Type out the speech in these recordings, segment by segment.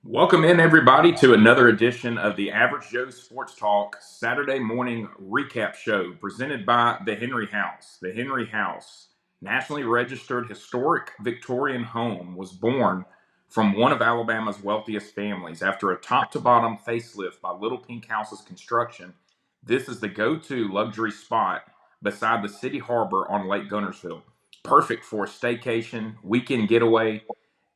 Welcome in, everybody, to another edition of the Average Joe Sports Talk Saturday morning recap show presented by the Henry House. The Henry House, nationally registered historic Victorian home, was born from one of Alabama's wealthiest families. After a top-to-bottom facelift by Little Pink House's construction, this is the go-to luxury spot beside the city harbor on Lake Guntersville. Perfect for a staycation, weekend getaway,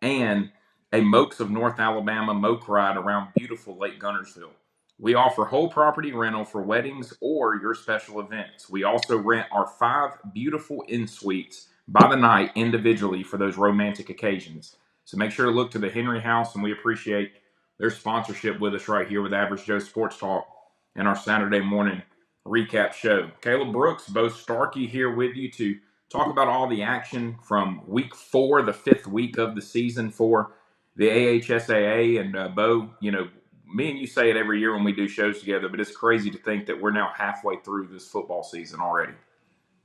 and a Mokes of North Alabama moke ride around beautiful Lake Guntersville. We offer whole property rental for weddings or your special events. We also rent our 5 beautiful in-suites by the night individually for those romantic occasions. So make sure to look to the Henry House, and we appreciate their sponsorship with us right here with Average Joe Sports Talk and our Saturday morning recap show. Caleb Brooks, Bo Starkey here with you to talk about all the action from week 4, the 5th week of the season for the AHSAA. And Bo, me and you say it every year when we do shows together, but it's crazy to think that we're now halfway through this football season already.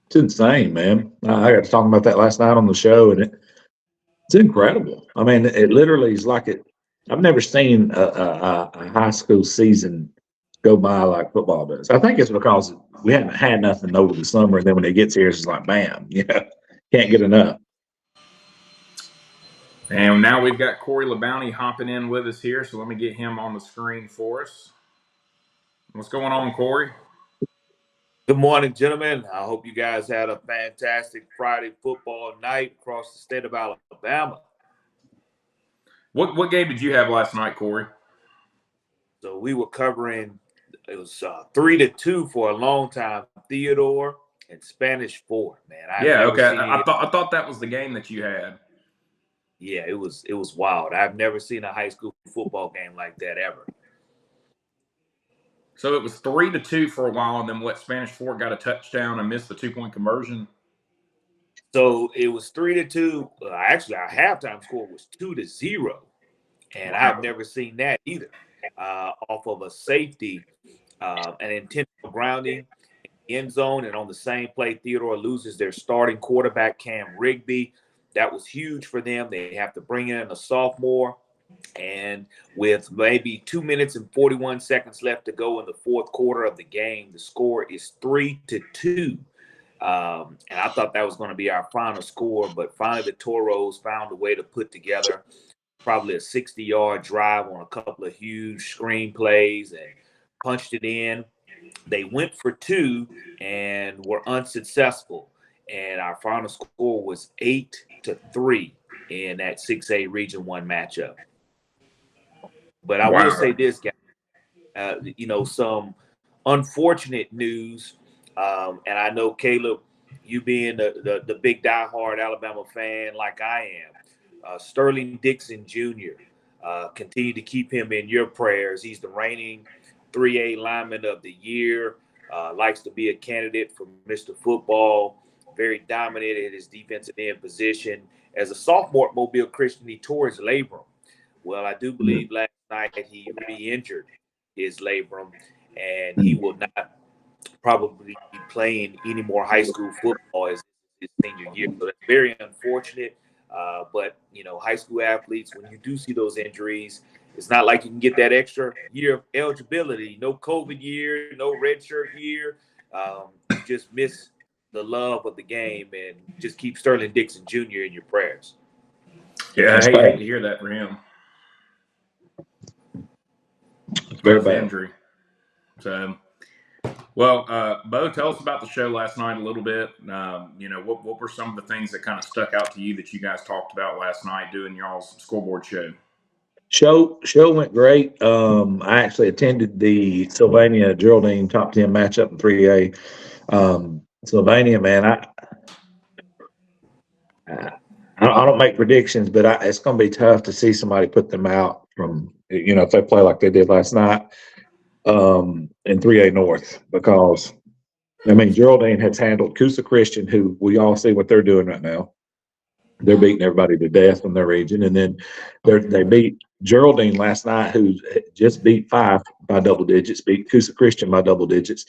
It's insane, man. I got to talk about that last night on the show, and it's incredible. I mean, it literally is like it. I've never seen a high school season go by like football does. I think it's because we haven't had nothing over the summer, and then when it gets here, it's just like bam, can't get enough. And now we've got Corey LaBounty hopping in with us here, so let me get him on the screen for us. What's going on, Corey? Good morning, gentlemen. I hope you guys had a fantastic Friday football night across the state of Alabama. What game did you have last night, Corey? So we were covering, it was 3-2 for a long time, Theodore and Spanish Fort, man. I thought that was the game that you had. Yeah, it was wild. I've never seen a high school football game like that ever. So it was 3-2 for a while, and then Spanish Fort got a touchdown and missed the 2-point conversion. So it was 3-2. Actually, our halftime score was 2-0, and wow. I've never seen that either. Off of a safety, an intentional grounding, end zone, and on the same play, Theodore loses their starting quarterback, Cam Rigby. That was huge for them. They have to bring in a sophomore. And with maybe 2 minutes and 41 seconds left to go in the fourth quarter of the game, the score is 3-2. And I thought that was going to be our final score, but finally the Toros found a way to put together probably a 60-yard drive on a couple of huge screen plays and punched it in. They went for 2 and were unsuccessful. And our final score was 8-3 in that 6A Region 1 matchup. But I will say this, guys, some unfortunate news. And I know, Caleb, you being the big diehard Alabama fan like I am, Sterling Dixon Jr., continue to keep him in your prayers. He's the reigning 3A lineman of the year, likes to be a candidate for Mr. Football, very dominant at his defensive end position. As a sophomore at Mobile Christian, he tore his labrum. Well, I do believe last night he re-injured his labrum, and he will not probably be playing any more high school football as his senior year. So that's very unfortunate. But, high school athletes, when you do see those injuries, it's not like you can get that extra year of eligibility. No COVID year, no redshirt year. You just miss the love of the game, and just keep Sterling Dixon Jr. in your prayers. Yeah, I hate to hear that for him. It's very bad. Injury. So, well, Bo, tell us about the show last night a little bit. What were some of the things that kind of stuck out to you that you guys talked about last night doing y'all's scoreboard show? Show went great. I actually attended the Sylvania Geraldine top 10 matchup in 3A. Sylvania, man, I don't make predictions, but it's going to be tough to see somebody put them out from, if they play like they did last night in 3A North, because, Geraldine has handled Coosa Christian, who we all see what they're doing right now. They're beating everybody to death in their region. And then they beat Geraldine last night, who just beat 5 by double digits, beat Coosa Christian by double digits.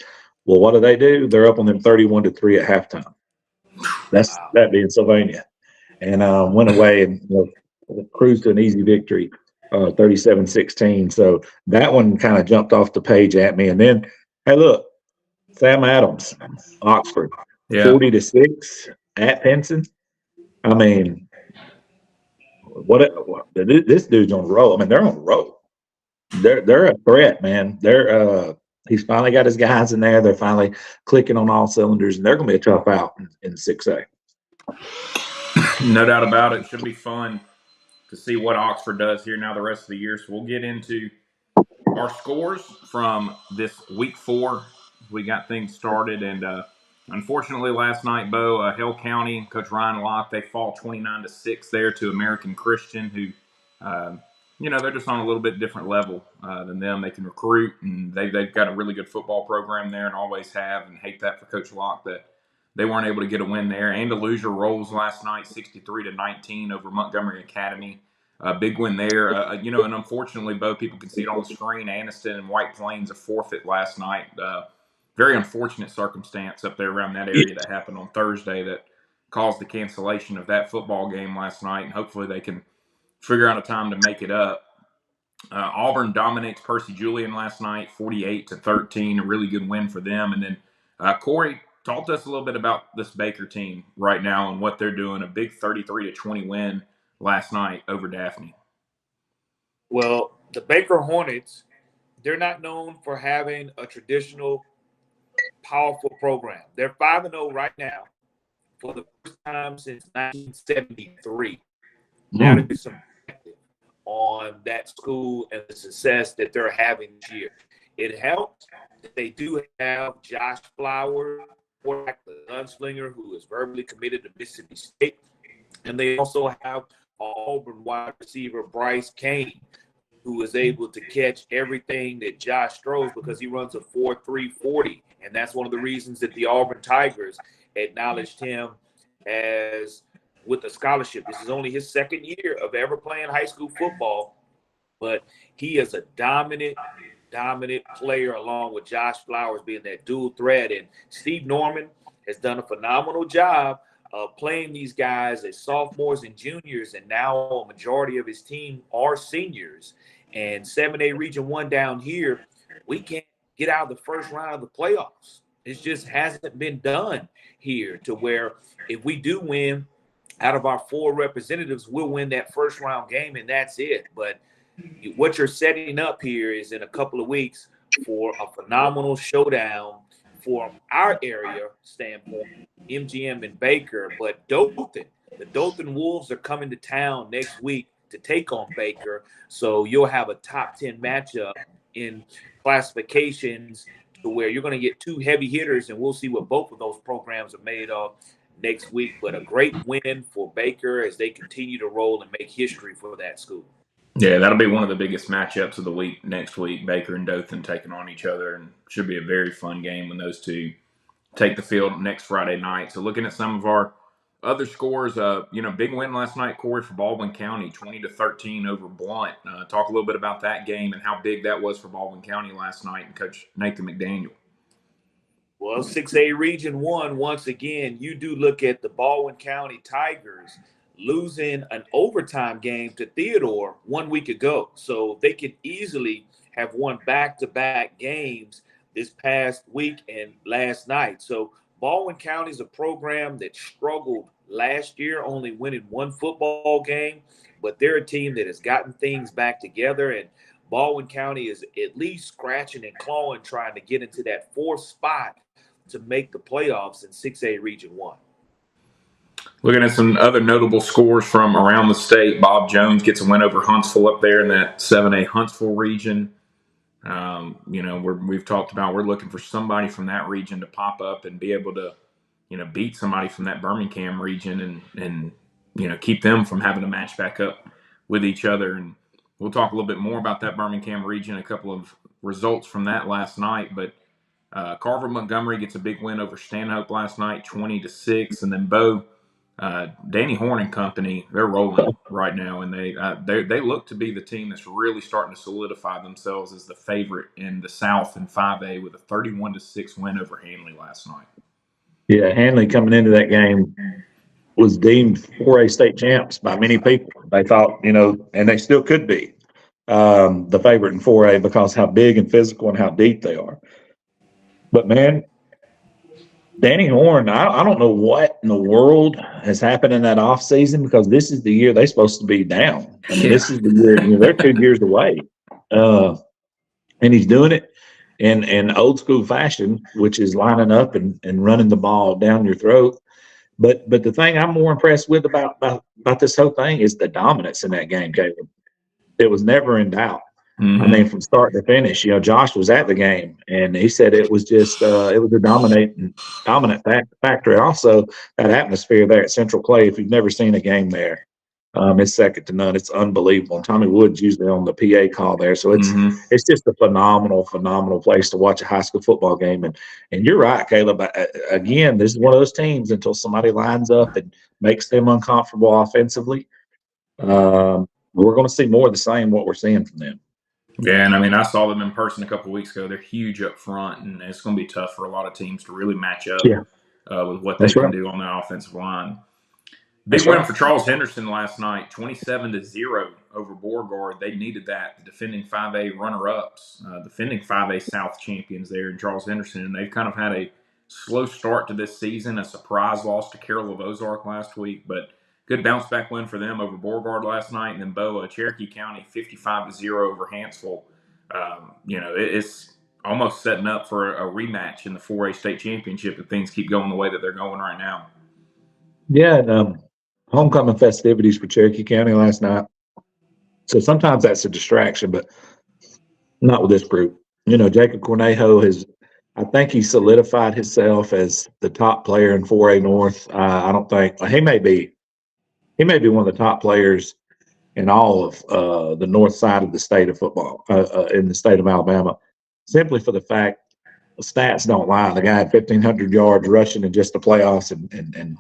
Well, what do? They're up on them 31-3 at halftime. That being Sylvania. And went away and cruised to an easy victory 37-16. So that one kind of jumped off the page at me. And then, hey, look, Sam Adams, Oxford, Yeah. 40-6 at Pinson. I mean, this dude's on a roll. I mean, they're on a roll. They're a threat, man. He's finally got his guys in there. They're finally clicking on all cylinders, and they're going to be a tough out in 6A. No doubt about it. Should be fun to see what Oxford does here now the rest of the year. So we'll get into our scores from this week 4. We got things started, and unfortunately last night, Bo, Hill County, Coach Ryan Locke, they fall 29-6 there to American Christian, who, they're just on a little bit different level than them. They can recruit, and they've got a really good football program there, and always have. And hate that for Coach Locke that they weren't able to get a win there. Andalusia rolls last night, 63-19 over Montgomery Academy. Big win there. And unfortunately, Bo, people can see it on the screen. Anniston and White Plains a forfeit last night. Very unfortunate circumstance up there around that area that happened on Thursday that caused the cancellation of that football game last night. And hopefully they can figure out a time to make it up. Auburn dominates Percy Julian last night, 48-13. A really good win for them. And then Corey, talk to us a little bit about this Baker team right now and what they're doing. A big 33-20 win last night over Daphne. Well, the Baker Hornets, they're not known for having a traditional powerful program. They're 5-0 right now for the first time since 1973. Now there's some on that school and the success that they're having this year. It helps that they do have Josh Flowers, the gunslinger, who is verbally committed to Mississippi State. And they also have Auburn wide receiver Bryce Kane, who is able to catch everything that Josh throws because he runs a 4.3 40. And that's one of the reasons that the Auburn Tigers acknowledged him as with a scholarship. This is only his second year of ever playing high school football, but he is a dominant player along with Josh Flowers being that dual threat. And Steve Norman has done a phenomenal job of playing these guys as sophomores and juniors, and now a majority of his team are seniors. And 7A Region 1 down here, we can't get out of the first round of the playoffs. It just hasn't been done here to where if we do win, out of our 4 representatives, we'll win that first round game, and that's it. But what you're setting up here is in a couple of weeks for a phenomenal showdown from our area standpoint, MGM and Baker. But the Dothan Wolves are coming to town next week to take on Baker. So you'll have a top 10 matchup in classifications to where you're going to get 2 heavy hitters, and we'll see what both of those programs are made of next week. But a great win for Baker as they continue to roll and make history for that school. Yeah, that'll be one of the biggest matchups of the week next week, Baker and Dothan taking on each other, and should be a very fun game when those two take the field next Friday night. So looking at some of our other scores, big win last night, Corey, for Baldwin County, 20-13 over Blount. Talk a little bit about that game and how big that was for Baldwin County last night and Coach Nathan McDaniel. Well, 6A Region 1, once again, you do look at the Baldwin County Tigers losing an overtime game to Theodore 1 week ago. So they could easily have won back-to-back games this past week and last night. So Baldwin County is a program that struggled last year, only winning 1 football game, but they're a team that has gotten things back together, and Baldwin County is at least scratching and clawing, trying to get into that 4th spot to make the playoffs in 6A Region 1. Looking at some other notable scores from around the state, Bob Jones gets a win over Huntsville up there in that 7A Huntsville region. We've talked about we're looking for somebody from that region to pop up and be able to, beat somebody from that Birmingham region and keep them from having to match back up with each other. And we'll talk a little bit more about that Birmingham region, a couple of results from that last night. But Carver Montgomery gets a big win over Stanhope last night, 20-6. And then Bo, Danny Horn and company, they're rolling right now, and they look to be the team that's really starting to solidify themselves as the favorite in the South in 5A with a 31-6 win over Hanley last night. Yeah, Hanley coming into that game was deemed 4A state champs by many people. They thought, and they still could be. the favorite in 4A because how big and physical and how deep they are. But man, Danny Horn, I don't know what in the world has happened in that off season because this is the year they're supposed to be down. I mean, this is the year, they're 2 years away. And he's doing it in old school fashion, which is lining up and running the ball down your throat. But the thing I'm more impressed with about this whole thing is the dominance in that game, Caleb. It was never in doubt. I mean, from start to finish, Josh was at the game, and he said it was just it was a dominant factor. Also, that atmosphere there at Central Clay. If you've never seen a game there, it's second to none. It's unbelievable. And Tommy Wood's usually on the PA call there, so it's just a phenomenal place to watch a high school football game. And you're right, Caleb. Again, this is one of those teams until somebody lines up and makes them uncomfortable offensively. We're going to see more of the same what we're seeing from them. Yeah, and I mean, I saw them in person a couple of weeks ago. They're huge up front, and it's going to be tough for a lot of teams to really match up with what they can do on the offensive line. Big win for Charles Henderson last night, 27-0 over Beauregard. They needed that. The defending 5A runner-ups, defending 5A South champions there in Charles Henderson, and they've kind of had a slow start to this season, a surprise loss to Carroll of Ozark last week, but good bounce back win for them over Beauregard last night, and then Bo, Cherokee County, 55-0 over Hansville. It's almost setting up for a rematch in the 4A state championship if things keep going the way that they're going right now. Yeah, and homecoming festivities for Cherokee County last night. So sometimes that's a distraction, but not with this group. Jacob Cornejo I think he solidified himself as the top player in 4A North. I don't think he may be one of the top players in all of the north side of the state of football in the state of Alabama, simply for the fact the stats don't lie. The guy had 1,500 yards rushing in just the playoffs and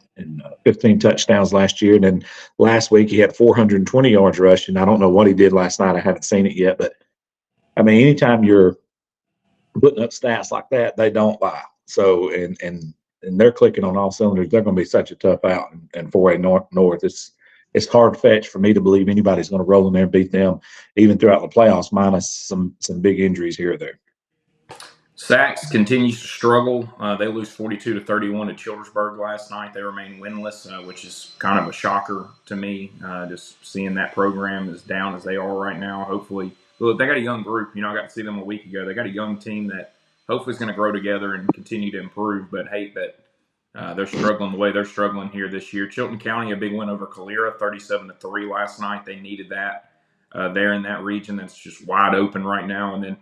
15 touchdowns last year. And then last week he had 420 yards rushing. I don't know what he did last night. I haven't seen it yet. But, I mean, anytime you're putting up stats like that, they don't lie. So, and they're clicking on all cylinders. They're going to be such a tough out in 4A North. It's hard fetch for me to believe anybody's going to roll in there and beat them, even throughout the playoffs, minus some big injuries here or there. Sachs continues to struggle. They lose 42-31 to Childersburg last night. They remain winless, which is kind of a shocker to me. Just seeing that program as down as they are right now. Hopefully, look, they got a young group. I got to see them a week ago. They got a young team that hopefully is going to grow together and continue to improve. But hate that they're struggling the way they're struggling here this year. Chilton County, a big win over Calera, 37-3 last night. They needed that there in that region. That's just wide open right now. And then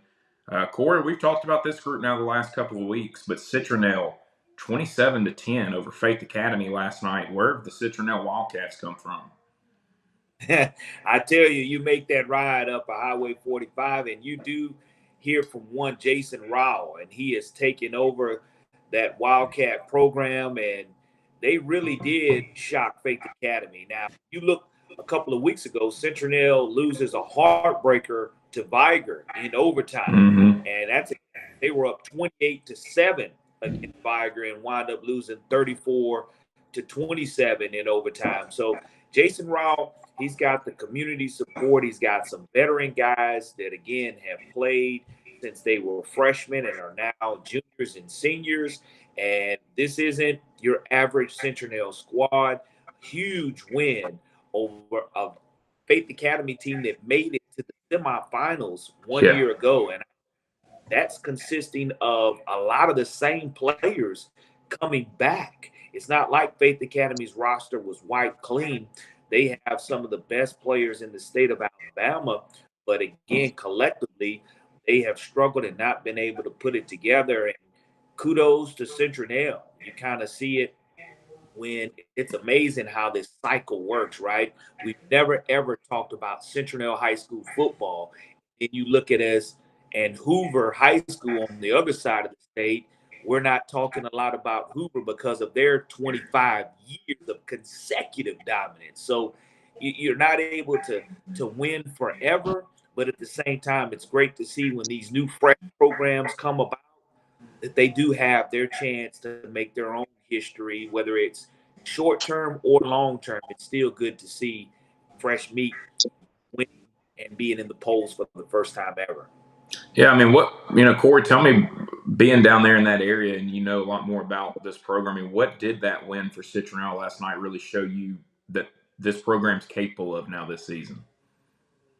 Corey, we've talked about this group now the last couple of weeks, but Citronelle, 27-10 over Faith Academy last night. Where have the Citronelle Wildcats come from? I tell you, you make that ride up a Highway 45, and you do hear from one Jason Rao, and he has taken over that Wildcat program, and they really did shock Faith Academy. Now, you look a couple of weeks ago, Citronelle loses a heartbreaker to Viger in overtime, and they were up 28-7 against Viger and wound up losing 34-27 in overtime. So Jason Rao, he's got the community support. He's got some veteran guys that, again, have played since they were freshmen and are now juniors and seniors. And this isn't your average Citronelle squad. Huge win over a Faith Academy team that made it to the semifinals one year ago. And that's consisting of a lot of the same players coming back. It's not like Faith Academy's roster was wiped clean. They have some of the best players in the state of Alabama, but again, collectively, they have struggled and not been able to put it together. And kudos to Citronelle. You kind of see it when it's amazing how this cycle works, right? We've never, ever talked about Citronelle High School football. And you look at us and Hoover High School on the other side of the state, we're not talking a lot about Hoover because of their 25 years of consecutive dominance. So you're not able to win forever, but at the same time, it's great to see when these new fresh programs come about that they do have their chance to make their own history, whether it's short term or long term. It's still good to see fresh meat win and being in the polls for the first time ever. Yeah, I mean, Corey, tell me, being down there in that area and you know a lot more about this program, I mean, what did that win for Citronelle last night really show you that this program's capable of now this season?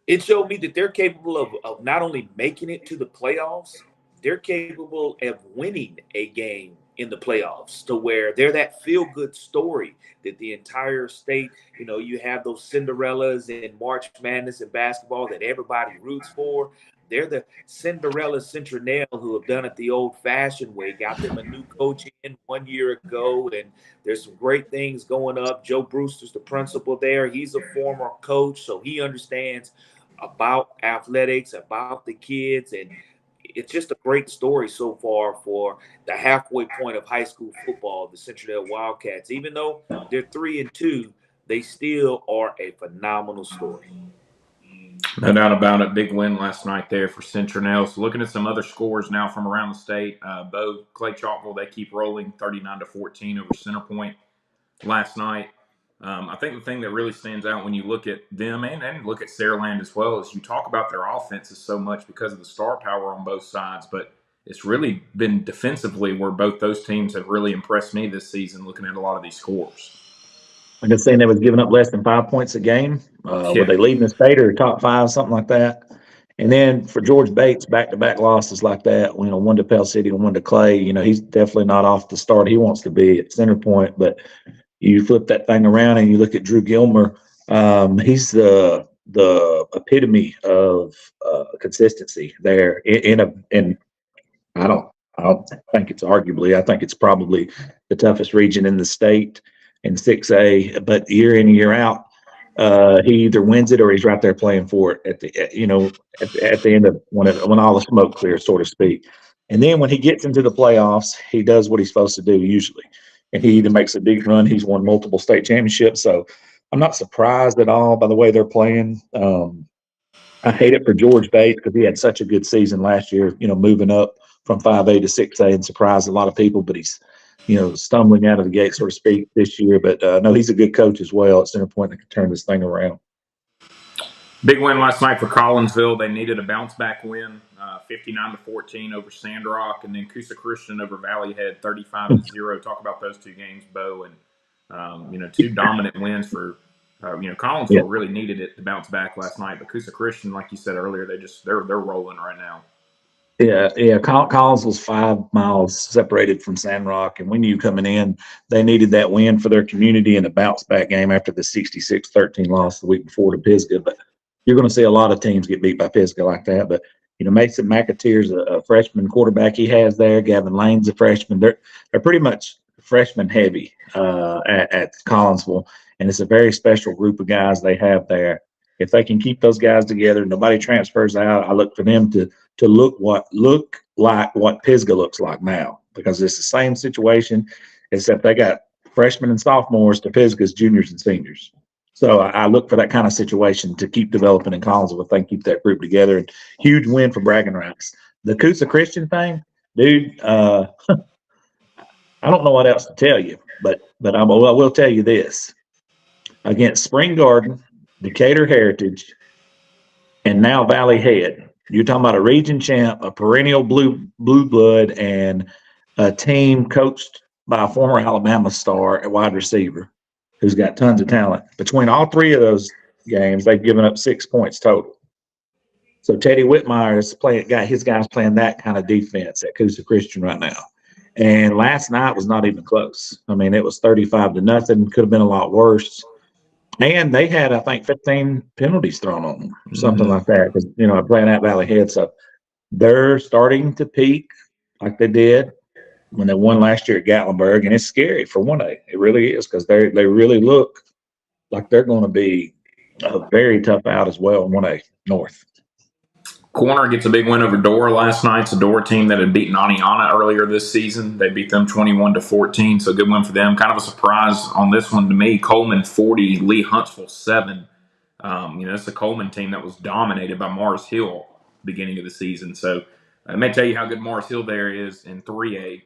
It showed me that they're capable of not only making it to the playoffs, they're capable of winning a game in the playoffs to where they're that feel-good story that the entire state, you have those Cinderellas in March Madness and basketball that everybody roots for. They're the Cinderella Citronelle who have done it the old-fashioned way, got them a new coach in 1 year ago, and there's some great things going up. Joe Brewster's the principal there. He's a former coach, so he understands about athletics, about the kids, and it's just a great story so far for the halfway point of high school football, the Central Wildcats. Even though they're 3-2, they still are a phenomenal story. No doubt about it. Big win last night there for Citronelle. So looking at some other scores now from around the state, Clay Chalkville, they keep rolling 39-14 over Centerpoint last night. I think the thing that really stands out when you look at them and look at Saraland as well is you talk about their offenses so much because of the star power on both sides, but it's really been defensively where both those teams have really impressed me this season looking at a lot of these scores. I'm just saying they was giving up less than 5 points a game. Were they leading the state or top five, something like that? And then for George Bates, back-to-back losses like that, one to Pell City and one to Clay, he's definitely not off the start he wants to be at center point. But you flip that thing around and you look at Drew Gilmer. He's the epitome of consistency there. And I don't think it's arguably. I think it's probably the toughest region in the state in 6A. But year in and year out, he either wins it or he's right there playing for it at the end of when all the smoke clears, so to speak. And then when he gets into the playoffs, he does what he's supposed to do usually, and he either makes a deep run. He's won multiple state championships, so I'm not surprised at all by the way they're playing. I hate it for George Bates because he had such a good season last year, moving up from 5A to 6A and surprised a lot of people, but he's, stumbling out of the gate, so to speak, this year. But no, he's a good coach as well at center point that can turn this thing around. Big win last night for Collinsville. They needed a bounce back win, 59-14 over Sandrock, and then Coosa Christian over Valley Head, 35-0. Talk about those two games, Bo, and two dominant wins for Collinsville. Really needed it to bounce back last night, but Coosa Christian, like you said earlier, they're rolling right now. Yeah. Collins was 5 miles separated from Sandrock, and we knew coming in they needed that win for their community and a bounce back game after the 66-13 loss the week before to Pisgah. But you're going to see a lot of teams get beat by Pisgah like that. But Mason McAteer's a freshman quarterback he has there. Gavin Lane's a freshman. They're pretty much freshman heavy at Collinsville, and it's a very special group of guys they have there. If they can keep those guys together, nobody transfers out. I look for them to look like what Pisgah looks like now, because it's the same situation, except they got freshmen and sophomores to Pisgah's juniors and seniors. So I look for that kind of situation to keep developing in Collinsville if they keep that group together. And huge win for bragging rights. The Coosa Christian thing, dude. I don't know what else to tell you, but I will tell you this: against Spring Garden, Decatur Heritage, and now Valley Head. You're talking about a region champ, a perennial blue blood, and a team coached by a former Alabama star at wide receiver who's got tons of talent. Between all three of those games, they've given up 6 points total. So Teddy Whitmire is his guys playing that kind of defense at Coosa Christian right now. And last night was not even close. I mean, it was 35-0. Could have been a lot worse. And they had, I think, 15 penalties thrown on them, something like that, because, playing at Valley Head. So they're starting to peak like they did when they won last year at Gatlinburg. And it's scary for 1A. It really is, because they really look like they're going to be a very tough out as well in 1A North. Corner gets a big win over Dora last night. It's a Dora team that had beaten Aniana earlier this season. They beat them 21-14, so good win for them. Kind of a surprise on this one to me. Coleman 40, Lee Huntsville 7. It's a Coleman team that was dominated by Mars Hill beginning of the season. So I may tell you how good Mars Hill there is in 3A.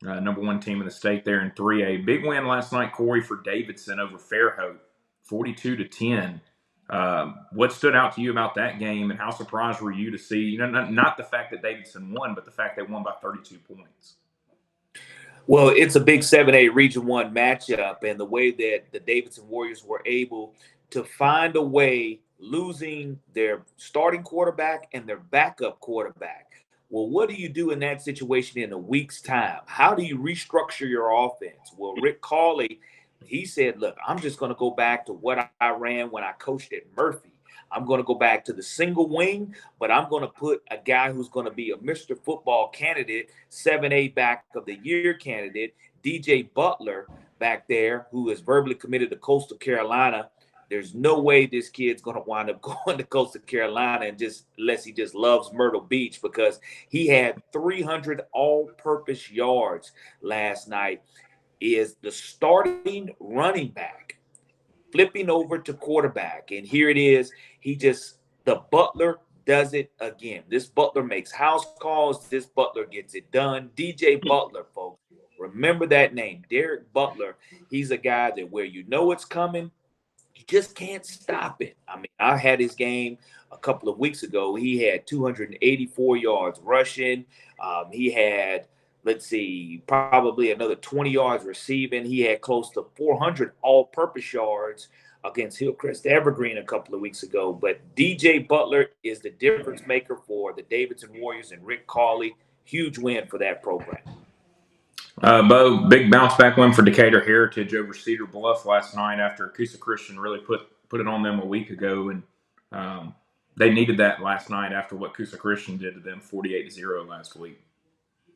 Number one team in the state there in 3A. Big win last night, Corey, for Davidson over Fairhope, 42-10. What stood out to you about that game, and how surprised were you to see, not the fact that Davidson won, but the fact they won by 32 points? Well, it's a big 7A Region 1 matchup, and the way that the Davidson Warriors were able to find a way, losing their starting quarterback and their backup quarterback. Well, what do you do in that situation in a week's time? How do you restructure your offense? Well, Rick Cawley, he said, look, I'm just going to go back to what I ran when I coached at Murphy. I'm going to go back to the single wing, but I'm going to put a guy who's going to be a Mr. Football candidate, 7A back of the year candidate, DJ Butler back there, who is verbally committed to Coastal Carolina. There's no way this kid's going to wind up going to Coastal Carolina unless he just loves Myrtle Beach, because he had 300 all-purpose yards last night. Is the starting running back flipping over to quarterback. And here it is. The Butler does it again. This Butler makes house calls. This Butler gets it done. DJ Butler, folks. Remember that name, Derek Butler. He's a guy that where you know it's coming, you just can't stop it. I mean, I had his game a couple of weeks ago. He had 284 yards rushing. He had, probably another 20 yards receiving. He had close to 400 all-purpose yards against Hillcrest Evergreen a couple of weeks ago. But DJ Butler is the difference maker for the Davidson Warriors and Rick Cawley. Huge win for that program. Bo, big bounce back win for Decatur Heritage over Cedar Bluff last night after Coosa Christian really put it on them a week ago, and they needed that last night after what Coosa Christian did to them, 48-0 last week.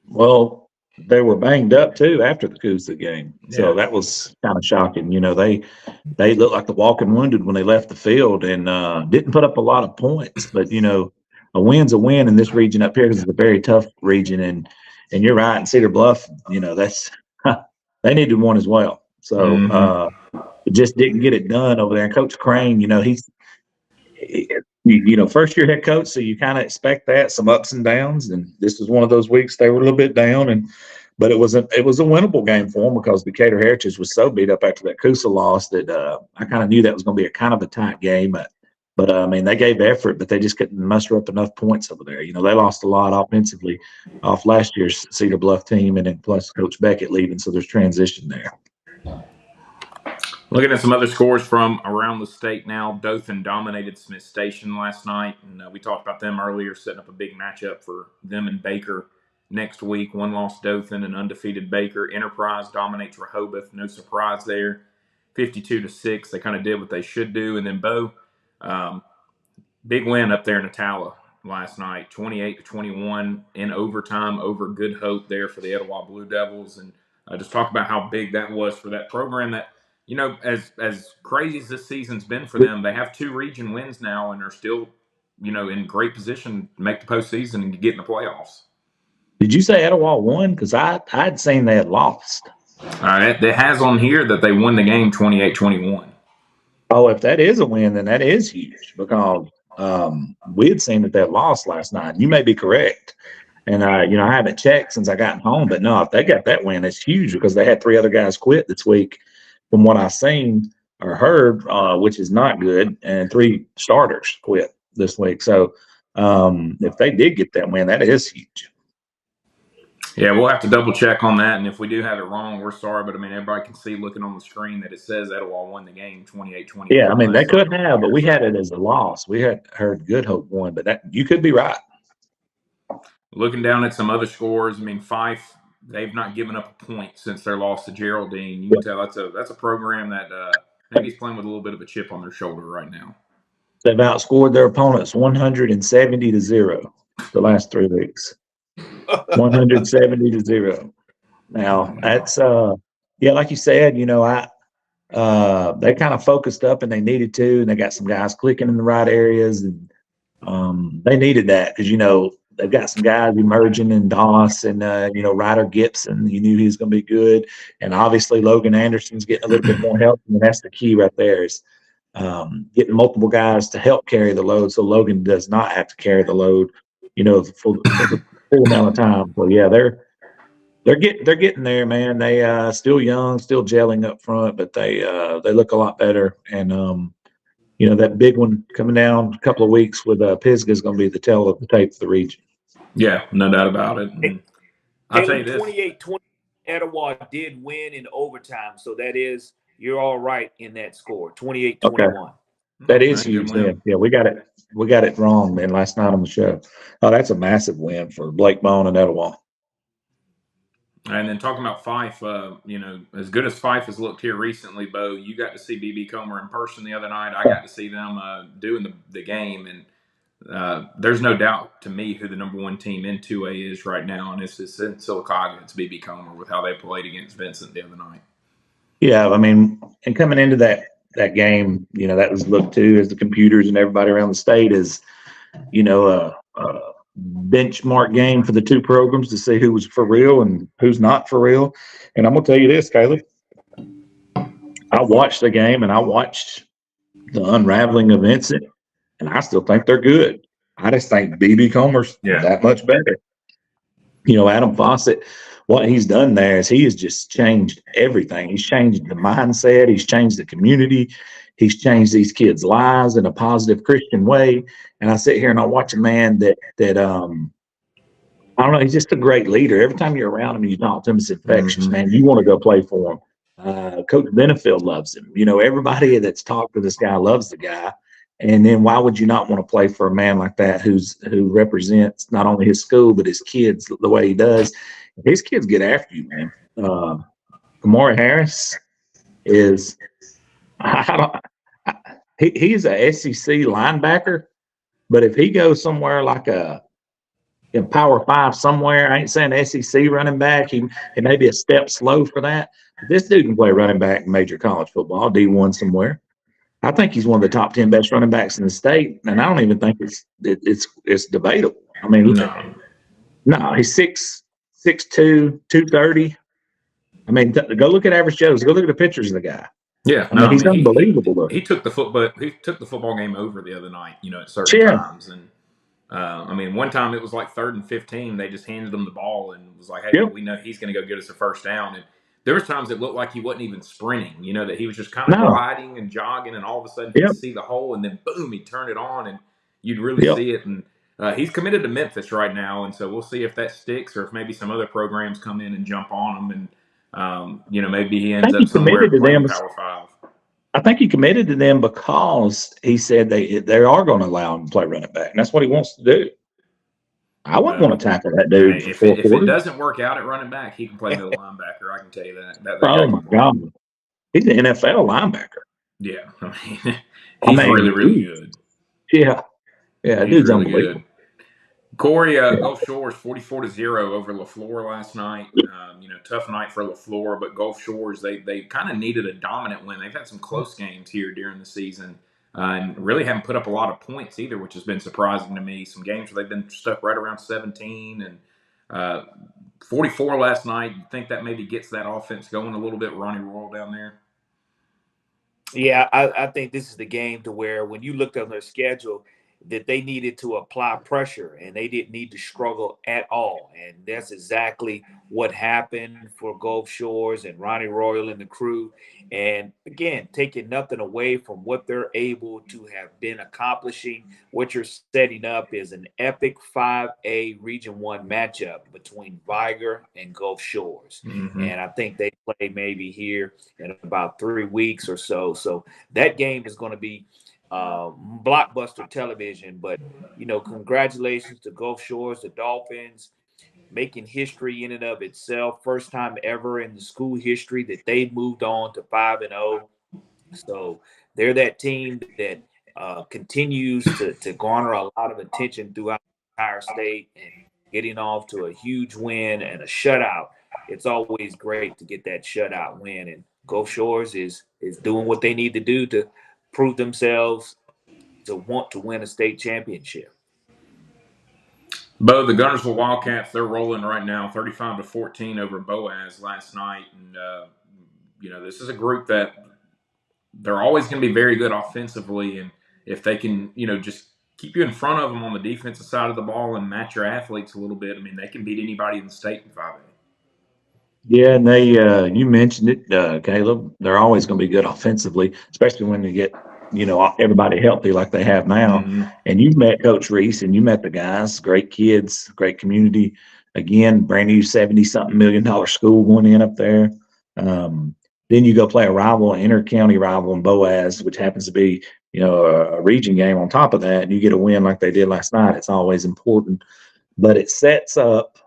Well, they were banged up too after the Coosa game, so that was kind of shocking. They looked like the walking wounded when they left the field, and didn't put up a lot of points. But a win's a win in this region up here because it's a very tough region. And you're right, in Cedar Bluff, that's they needed one as well. So just didn't get it done over there. And Coach Crane, he's first year head coach, so you kind of expect that, some ups and downs. And this was one of those weeks they were a little bit down, but it was a winnable game for them because Decatur Heritage was so beat up after that Coosa loss that I kind of knew that was going to be a kind of a tight game. But I mean, they gave effort, but they just couldn't muster up enough points over there. They lost a lot offensively off last year's Cedar Bluff team, and then plus Coach Beckett leaving, so there's transition there. Looking at some other scores from around the state now, Dothan dominated Smith Station last night, and we talked about them earlier, setting up a big matchup for them and Baker next week. One loss Dothan and undefeated Baker. Enterprise dominates Rehoboth, no surprise there, 52-6. They kind of did what they should do. And then Bo, big win up there in Attala last night, 28-21 in overtime over Good Hope there for the Etowah Blue Devils. And just talk about how big that was for that program that, as crazy as this season's been for them, they have 2 region wins now and are still, in great position to make the postseason and get in the playoffs. Did you say Etowah won? Because I'd seen they had lost. It has on here that they won the game 28-21. Oh, if that is a win, then that is huge because we had seen that they lost last night. You may be correct. And, I haven't checked since I got home. But, no, if they got that win, it's huge because they had 3 other guys quit this week from what I've seen or heard, which is not good, and 3 starters quit this week. So, if they did get that win, that is huge. Yeah, we'll have to double check on that, and if we do have it wrong, we're sorry. But I mean, everybody can see looking on the screen that it says Etowah won the game 28-21. Yeah, I mean they could have, but we had it as a loss. We had heard Good Hope won, but that you could be right. Looking down at some other scores, I mean Fife, they've not given up a point since their loss to Geraldine. You can tell that's a program that maybe is playing with a little bit of a chip on their shoulder right now. They've outscored their opponents 170-0 the last 3 weeks. 170-0. Now that's like you said, they kind of focused up and they needed to, and they got some guys clicking in the right areas, and they needed that because they've got some guys emerging in Doss and Ryder Gibson. You knew he was going to be good, and obviously Logan Anderson's getting a little bit more help, and that's the key right there is getting multiple guys to help carry the load, so Logan does not have to carry the load, for the full amount of time. So yeah, they're getting there, man. They still young, still gelling up front, but they look a lot better. And You know, that big one coming down a couple of weeks with Pisgah is going to be the tail of the tape for the region. Yeah, no doubt about it. And I'll tell you Caleb, this. 28-20, Etowah did win in overtime, so that is, you're all right in that score, 28-21. Okay. That is Okay, good huge win. then. Yeah, we got it wrong, man, last night on the show. Oh, that's a massive win for Blake Bone and Etowah. And then talking about Fife, you know, as good as Fife has looked here recently, Bo, you got to see BB Comer in person the other night. I got to see them doing the game, and there's no doubt to me who the number one team in 2A is right now, and it's in Sylacauga. It's BB Comer with how they played against Vincent the other night. Yeah, I mean, and coming into that game, you know, that was looked to as the computers and everybody around the state as, you know, a benchmark game for the two programs to see who was for real and who's not for real. And I'm gonna tell you this, Caleb. I watched the game and I watched the unraveling of Vincent, and I still think they're good. I just think BB Comer's that much better. You know, Adam Fawcett, what he's done there is he has just changed everything. He's changed the mindset. He's changed the community. He's changed these kids' lives in a positive Christian way. And I sit here and I watch a man that I don't know, he's just a great leader. Every time you're around him, you talk to him, it's infectious, man. You want to go play for him. Coach Benefield loves him. You know, everybody that's talked to this guy loves the guy. And then why would you not want to play for a man like that who represents not only his school but his kids the way he does? His kids get after you, man. Kamari Harris is he's a SEC linebacker, but if he goes somewhere like in Power 5 somewhere, I ain't saying SEC running back, he may be a step slow for that. But this dude can play running back in major college football, D1 somewhere. I think he's one of the top 10 best running backs in the state, and I don't even think it's debatable. I mean, no, he's 6'2", 230. I mean, go look at average Joe's. Go look at the pictures of the guy. Yeah, I mean, he's unbelievable. He took the football game over the other night. You know, at certain times, and I mean, one time it was like 3rd and 15. They just handed him the ball and was like, "Hey, we know he's going to go get us a first down." And there was times it looked like he wasn't even sprinting. You know, that he was just kind of gliding and jogging, and all of a sudden he'd see the hole, and then boom, he'd turn it on, and you'd really see it. And he's committed to Memphis right now, and so we'll see if that sticks, or if maybe some other programs come in and jump on him, and you know, maybe he ends up somewhere playing Power 5. I think he committed to them because he said they are going to allow him to play running back, and that's what he wants to do. I wouldn't want to tackle that dude for 4 quarters. If it doesn't work out at running back, he can play middle linebacker. I can tell you that. Oh my God, he's an NFL linebacker. Yeah, I mean, he's really good. Yeah, dude's really unbelievable. Good. Corey, Gulf Shores 44-0 over LaFleur last night. You know, tough night for LaFleur, but Gulf Shores they kind of needed a dominant win. They've had some close games here during the season, and really haven't put up a lot of points either, which has been surprising to me. Some games where they've been stuck right around 17 and 44 last night. You think that maybe gets that offense going a little bit? Ronnie Royal down there. Yeah, I think this is the game to where when you looked at their schedule, that they needed to apply pressure and they didn't need to struggle at all. And that's exactly what happened for Gulf Shores and Ronnie Royal and the crew. And again, taking nothing away from what they're able to have been accomplishing. What you're setting up is an epic 5A Region 1 matchup between Viger and Gulf Shores. Mm-hmm. And I think they play maybe here in about 3 weeks or so. So that game is going to be blockbuster television. But, you know, congratulations to Gulf Shores, the Dolphins, making history in and of itself. First time ever in the school history that they moved on to 5-0. So they're that team that continues to garner a lot of attention throughout the entire state, and getting off to a huge win and a shutout. It's always great to get that shutout win, and Gulf Shores is doing what they need to do to prove themselves to want to win a state championship. Bo, the Gunnersville Wildcats, they're rolling right now, 35-14 over Boaz last night. And, you know, this is a group that they're always going to be very good offensively. And if they can, you know, just keep you in front of them on the defensive side of the ball and match your athletes a little bit, I mean, they can beat anybody in the state in 5A. Yeah, and they you mentioned it, Caleb. They're always going to be good offensively, especially when you get everybody healthy like they have now. Mm-hmm. And you've met Coach Reese and you met the guys, great kids, great community. Again, brand new $70-something million school going in up there. Then you go play a rival, inter-county rival in Boaz, which happens to be, a region game on top of that, and you get a win like they did last night. It's always important. But it sets up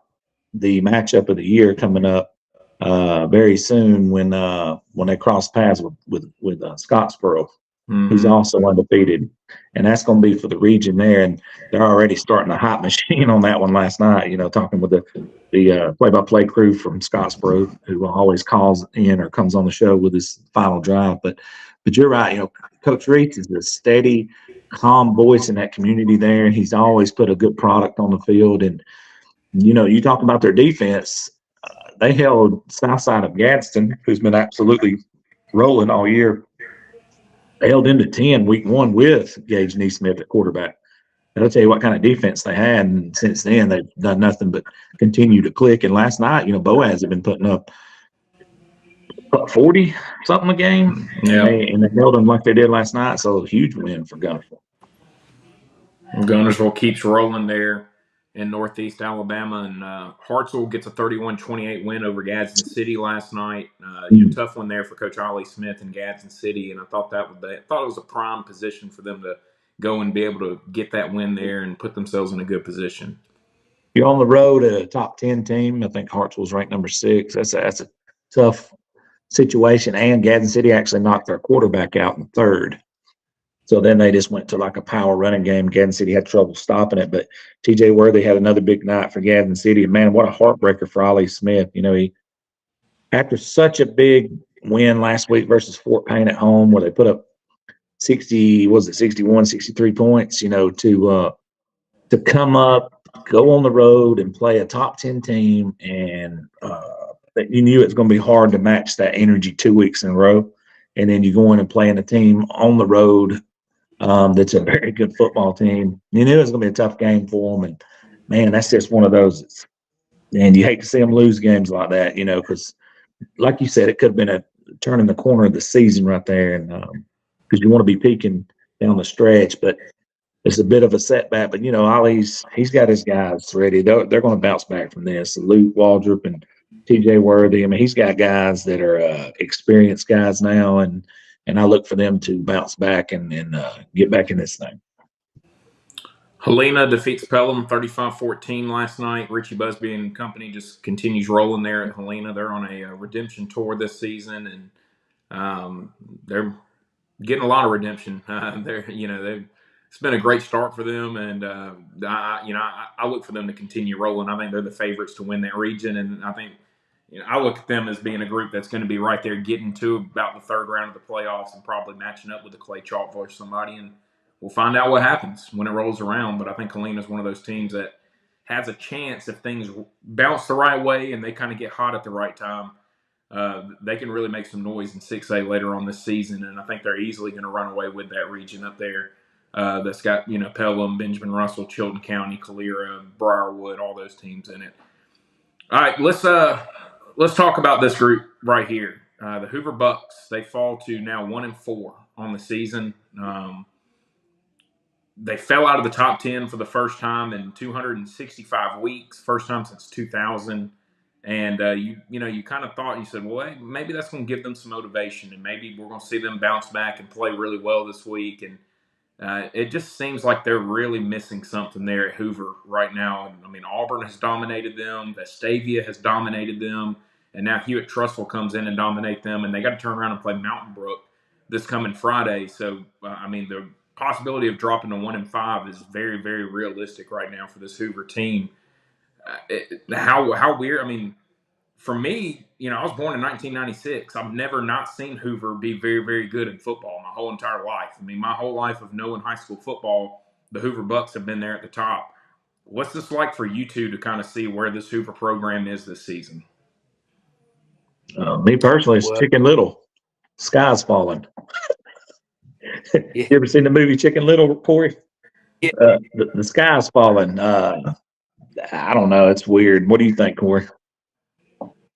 the matchup of the year coming up very soon when they cross paths with Scottsboro, who's also undefeated, and that's going to be for the region there. And they're already starting a hot machine on that one last night. Talking with the play-by-play crew from Scottsboro, who always calls in or comes on the show with his final drive. But you're right. Coach Reese is a steady, calm voice in that community there, and he's always put a good product on the field. And you talk about their defense. They held Southside of Gadsden, who's been absolutely rolling all year. They held them to 10 week one with Gage Neesmith at quarterback. That'll tell you what kind of defense they had. And since then, they've done nothing but continue to click. And last night, Boaz had been putting up 40 something a game. Yeah. And they held them like they did last night. So a huge win for Gunnersville. Gunnersville keeps rolling there in Northeast Alabama, and Hartsville gets a 31-28 win over Gadsden City last night. Tough one there for Coach Ollie Smith in Gadsden City, and I thought it was a prime position for them to go and be able to get that win there and put themselves in a good position. You're on the road at a top 10 team. I think Hartsville's ranked number 6. That's a tough situation, and Gadsden City actually knocked their quarterback out in third. So then they just went to like a power running game. Gadsden City had trouble stopping it, but TJ Worthy had another big night for Gadsden City. And man, what a heartbreaker for Ollie Smith. he after such a big win last week versus Fort Payne at home, where they put up 61, 63 points, to come up, go on the road and play a top 10 team. And you knew it was going to be hard to match that energy 2 weeks in a row. And then you go in and play in a team on the road that's a very good football team. You knew it was going to be a tough game for them. And, man, that's just one of those. And you hate to see them lose games like that, because, like you said, it could have been a turning the corner of the season right there. And because you want to be peaking down the stretch. But it's a bit of a setback. But, Ollie's he's got his guys ready. They're going to bounce back from this. Luke Waldrop and TJ Worthy. I mean, he's got guys that are experienced guys now, and I look for them to bounce back and get back in this thing. Helena defeats Pelham 35-14 last night. Richie Busby and company just continues rolling there at Helena. They're on a redemption tour this season, and they're getting a lot of redemption. It's been a great start for them, and I look for them to continue rolling. I think they're the favorites to win that region, and I think I look at them as being a group that's going to be right there, getting to about the third round of the playoffs, and probably matching up with the Clay Chalk or somebody, and we'll find out what happens when it rolls around. But I think Helena is one of those teams that has a chance if things bounce the right way and they kind of get hot at the right time. They can really make some noise in 6A later on this season, and I think they're easily going to run away with that region up there. That's got Pelham, Benjamin Russell, Chilton County, Calera, Briarwood, all those teams in it. All right, let's talk about this group right here. The Hoover Bucks. They fall to now 1-4 on the season. They fell out of the top 10 for the first time in 265 weeks, first time since 2000. And you kind of thought, you said, well, hey, maybe that's going to give them some motivation, and maybe we're going to see them bounce back and play really well this week. And it just seems like they're really missing something there at Hoover right now. I mean, Auburn has dominated them, Vestavia has dominated them, and now Hewitt-Trussville comes in and dominate them, and they got to turn around and play Mountain Brook this coming Friday. So, the possibility of dropping to 1-5 is very, very realistic right now for this Hoover team. How weird. I mean, for me, I was born in 1996. I've never not seen Hoover be very, very good in football my whole entire life. I mean, my whole life of knowing high school football, the Hoover Bucks have been there at the top. What's this like for you two to kind of see where this Hoover program is this season? Me personally, it's Chicken Little. Sky's falling. You ever seen the movie Chicken Little, Corey? Yeah. The sky's falling. I don't know. It's weird. What do you think, Corey?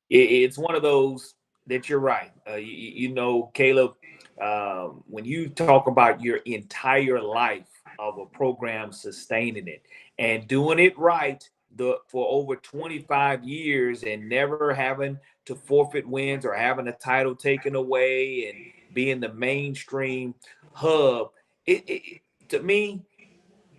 It's one of those that you're right. Caleb, when you talk about your entire life of a program sustaining it and doing it right for over 25 years and never having to forfeit wins or having a title taken away and being the mainstream hub, to me,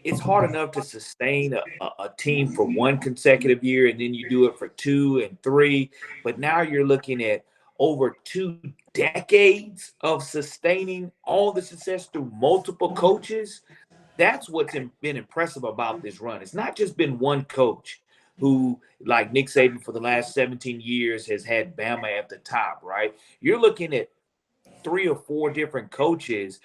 it's hard enough to sustain a team for one consecutive year, and then you do it for 2 and 3. But now you're looking at over 2 decades of sustaining all the success through multiple coaches. That's what's been impressive about this run. It's not just been one coach who, like Nick Saban for the last 17 years, has had Bama at the top, right? You're looking at 3 or 4 different coaches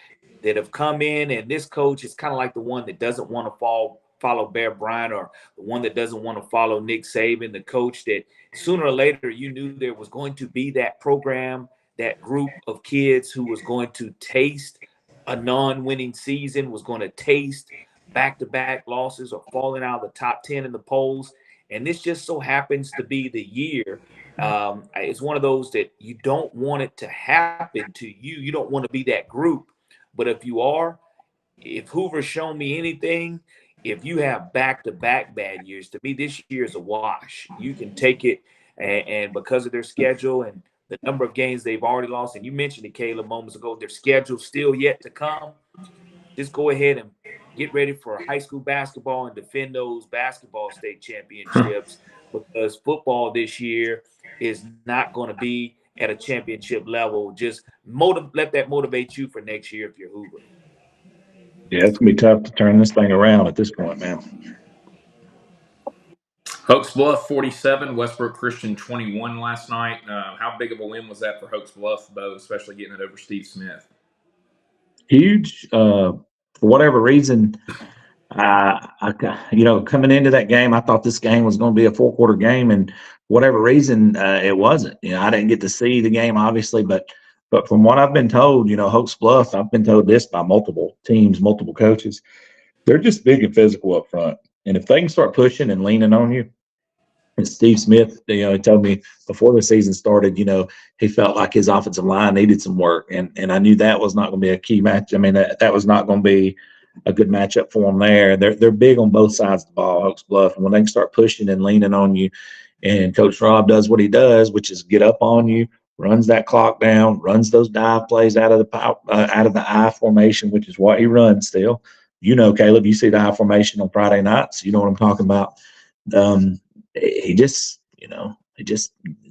that have come in, and this coach is kind of like the one that doesn't want to follow Bear Bryant, or the one that doesn't want to follow Nick Saban, the coach that sooner or later you knew there was going to be that program, that group of kids who was going to taste a non-winning season, was going to taste back-to-back losses or falling out of the top 10 in the polls. And this just so happens to be the year. It's one of those that you don't want it to happen to you. You don't want to be that group. But if you are, if Hoover's shown me anything, if you have back-to-back bad years, to me, this year is a wash. You can take it, and because of their schedule and the number of games they've already lost, and you mentioned it, Caleb, moments ago, their schedule's still yet to come. Just go ahead and get ready for high school basketball and defend those basketball state championships, because football this year is not going to be at a championship level. Just let that motivate you for next year if you're Hoover. Yeah, it's gonna be tough to turn this thing around at this point, man. Hoax Bluff 47, Westbrook Christian 21 last night. How big of a win was that for Hoax Bluff, Bo, especially getting it over Steve Smith? Huge. For whatever reason, coming into that game, I thought this game was going to be a 4-quarter game, and whatever reason, it wasn't. I didn't get to see the game, obviously, but from what I've been told, Hoax Bluff, I've been told this by multiple teams, multiple coaches, they're just big and physical up front. And if they can start pushing and leaning on you, and Steve Smith, he told me before the season started, he felt like his offensive line needed some work, and I knew that was not going to be a key match. I mean, that was not going to be a good matchup for them there. They're big on both sides of the ball, Oaks Bluff, and when they can start pushing and leaning on you, and Coach Rob does what he does, which is get up on you, runs that clock down, runs those dive plays out of the I formation, which is what he runs still. Caleb, you see the I formation on Friday nights. You know what I'm talking about. He just,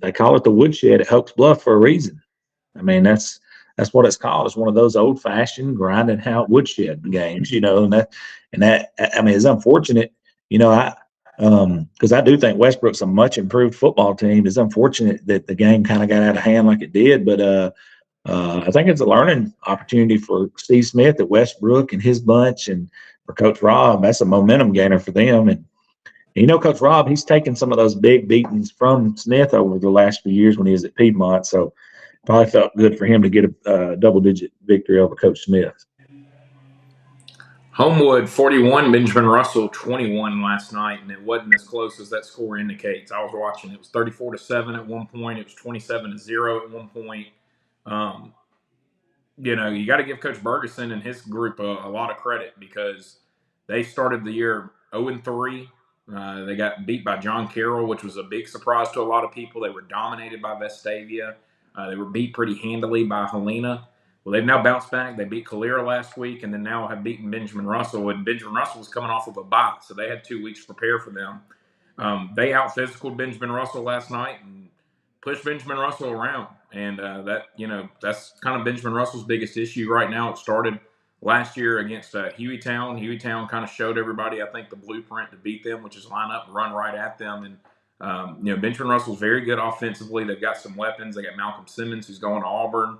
they call it the woodshed at Hoax Bluff for a reason. I mean, that's what it's called. It's one of those old fashioned grinding out woodshed games, and that I mean, it's unfortunate, because I do think Westbrook's a much improved football team. It's unfortunate that the game kind of got out of hand like it did, but I think it's a learning opportunity for Steve Smith at Westbrook and his bunch, and for Coach Rob. That's a momentum gainer for them. And Coach Rob, he's taken some of those big beatings from Smith over the last few years when he was at Piedmont. So probably felt good for him to get a double-digit victory over Coach Smith. Homewood 41, Benjamin Russell 21 last night, and it wasn't as close as that score indicates. I was watching; it was 34-7 at one point. It was 27-0 at one point. You got to give Coach Bergeson and his group a lot of credit, because they started the year 0-3. They got beat by John Carroll, which was a big surprise to a lot of people. They were dominated by Vestavia. They were beat pretty handily by Helena. Well, they've now bounced back. They beat Calera last week, and then now have beaten Benjamin Russell. And Benjamin Russell was coming off of a bye, so they had 2 weeks to prepare for them. They out-physicaled Benjamin Russell last night and pushed Benjamin Russell around. And that's kind of Benjamin Russell's biggest issue right now. It started last year against Hueytown. Hueytown kind of showed everybody, I think, the blueprint to beat them, which is line up and run right at them. And, Benjamin Russell's very good offensively. They've got some weapons. They got Malcolm Simmons, who's going to Auburn.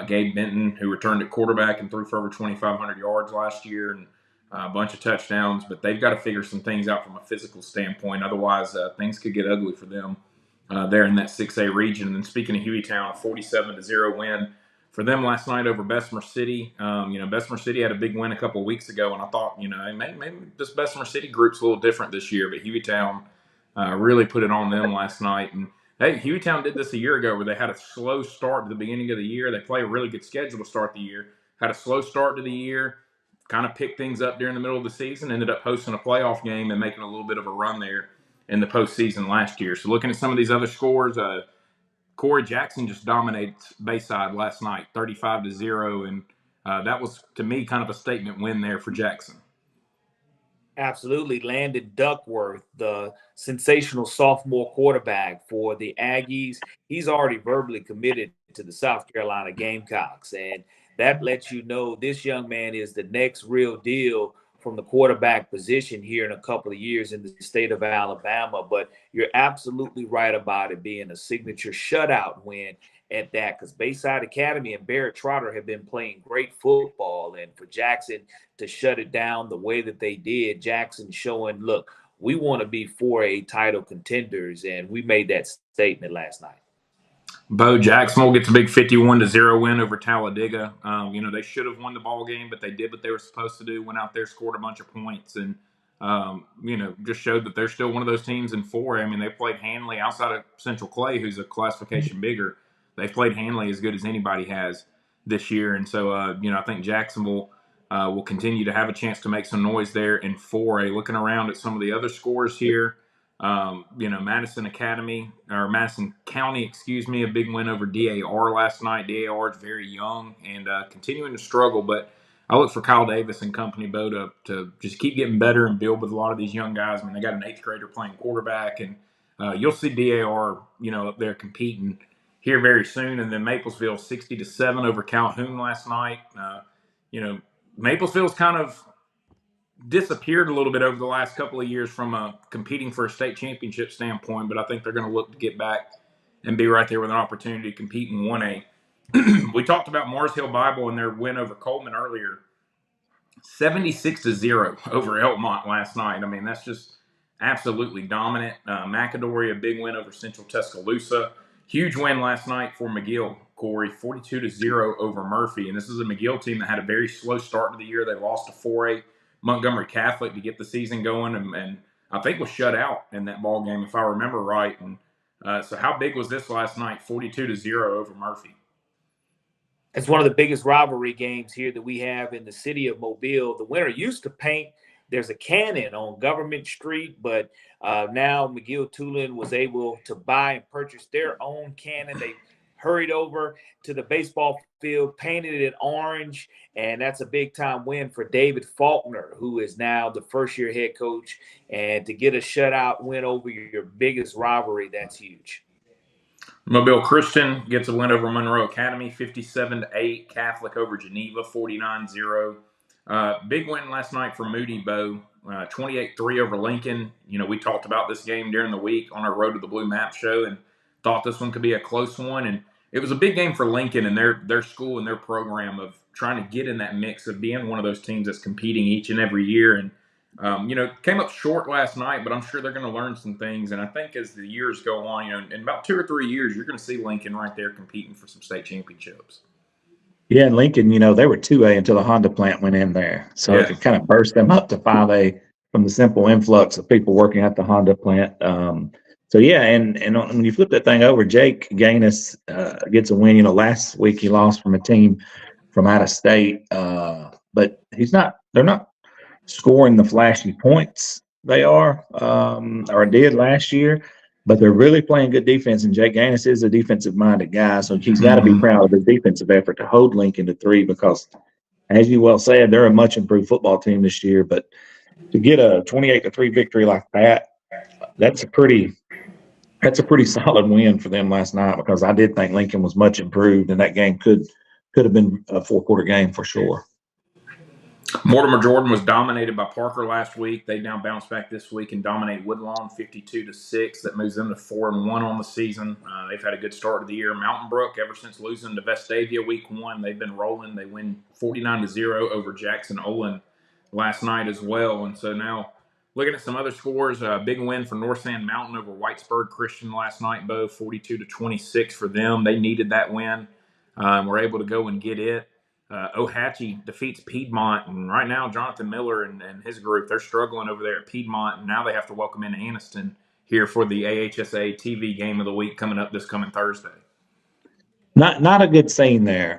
Gabe Benton, who returned at quarterback and threw for over 2,500 yards last year, and a bunch of touchdowns. But they've got to figure some things out from a physical standpoint. Otherwise, things could get ugly for them there in that 6A region. And then speaking of Hueytown, a 47-0 win for them last night over Bessemer City. Bessemer City had a big win a couple of weeks ago, and I thought, maybe this Bessemer City group's a little different this year. But Hueytown really put it on them last night. And Hey, Hueytown did this a year ago where they had a slow start to the beginning of the year. They play a really good schedule to start the year. Had a slow start to the year, kind of picked things up during the middle of the season, ended up hosting a playoff game and making a little bit of a run there in the postseason last year. So looking at some of these other scores, Corey Jackson just dominated Bayside last night, 35-0, and that was, to me, kind of a statement win there for Jackson. Absolutely. Landon Duckworth, the sensational sophomore quarterback for the Aggies, he's already verbally committed to the South Carolina Gamecocks. And that lets you know this young man is the next real deal from the quarterback position here in a couple of years in the state of Alabama. But you're absolutely right about it being a signature shutout win at that, because Bayside Academy and Barrett Trotter have been playing great football. And for Jackson to shut it down the way that they did, Jackson showing, look, we want to be 4A title contenders, and we made that statement last night. Bo Jacksonville gets a big 51-0 win over Talladega. They should have won the ball game, but they did what they were supposed to do. Went out there, scored a bunch of points, and just showed that they're still one of those teams in 4A. I mean, they played Hanley outside of Central Clay, who's a classification bigger. They've played Hanley as good as anybody has this year, and so I think Jacksonville will continue to have a chance to make some noise there in 4A. Looking around at some of the other scores here. Madison County, a big win over DAR last night. DAR is very young and continuing to struggle, but I look for Kyle Davis and company, Bo, to just keep getting better and build with a lot of these young guys. I mean, they got an 8th grader playing quarterback, and you'll see DAR, up there competing here very soon. And then Maplesville 60-7 over Calhoun last night. Maplesville's kind of disappeared a little bit over the last couple of years from competing for a state championship standpoint, but I think they're going to look to get back and be right there with an opportunity to compete in 1A. We talked about Mars Hill Bible and their win over Coleman earlier. 76-0 over Elmont last night. I mean, that's just absolutely dominant. McAdory, a big win over Central Tuscaloosa. Huge win last night for McGill, Corey, 42-0 over Murphy. And this is a McGill team that had a very slow start to the year. They lost to 4A Montgomery Catholic to get the season going, and I think was shut out in that ball game, if I remember right. And so how big was this last night, 42-0 over Murphy? It's one of the biggest rivalry games here that we have in the city of Mobile. The winner used to paint. There's a cannon on Government Street, but now McGill-Tulane was able to buy and purchase their own cannon. They hurried over to the baseball field, painted it orange, and that's a big-time win for David Faulkner, who is now the first-year head coach. And to get a shutout win over your biggest rivalry, that's huge. Mobile Christian gets a win over Monroe Academy, 57-8. Catholic over Geneva, 49-0. Big win last night for Moody, Bo, 28-3 over Lincoln. We talked about this game during the week on our Road to the Blue Map show and thought this one could be a close one. And it was a big game for Lincoln and their school and their program of trying to get in that mix of being one of those teams that's competing each and every year. And came up short last night, but I'm sure they're going to learn some things. And I think as the years go on, in about 2 or 3 years, you're going to see Lincoln right there competing for some state championships. Yeah, and Lincoln, they were 2A until the Honda plant went in there. So it kind of burst them up to 5A from the simple influx of people working at the Honda plant. And when you flip that thing over, Jake Gaines gets a win. Last week he lost from a team from out of state, but they're not scoring the flashy points they are or did last year, but they're really playing good defense. And Jake Gaines is a defensive-minded guy, so he's got to be proud of his defensive effort to hold Lincoln to 3 because, as you well said, they're a much improved football team this year. But to get a 28-3 victory like that, that's a pretty solid win for them last night because I did think Lincoln was much improved, and that game could have been a 4-quarter game for sure. Mortimer Jordan was dominated by Parker last week. They now bounce back this week and dominate Woodlawn 52-6. That moves them to 4-1 on the season. They've had a good start to the year. Mountain Brook, ever since losing to Vestavia week 1, they've been rolling. They win 49-0 over Jackson Olin last night as well. And so now looking at some other scores, a big win for North Sand Mountain over Whitesburg Christian last night, Bo, 42-26 for them. They needed that win. Were able to go and get it. Ohatchee defeats Piedmont, and right now Jonathan Miller and his group, they're struggling over there at Piedmont, and now they have to welcome in Anniston here for the AHSAA TV game of the week coming up this coming Thursday. Not a good scene there.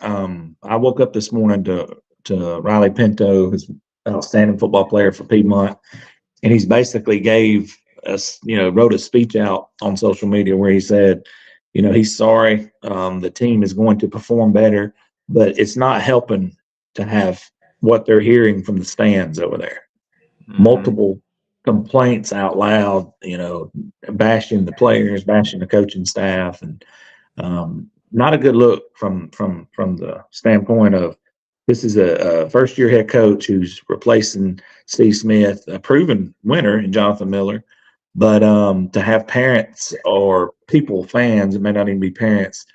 I woke up this morning to Riley Pinto, who's an outstanding football player for Piedmont, and he's basically gave us, wrote a speech out on social media where he said, he's sorry. The team is going to perform better, but it's not helping to have what they're hearing from the stands over there. Mm-hmm. Multiple complaints out loud, bashing the players, bashing the coaching staff, and not a good look from the standpoint of this is a first-year head coach who's replacing Steve Smith, a proven winner in Jonathan Miller. But to have parents or fans, it may not even be parents,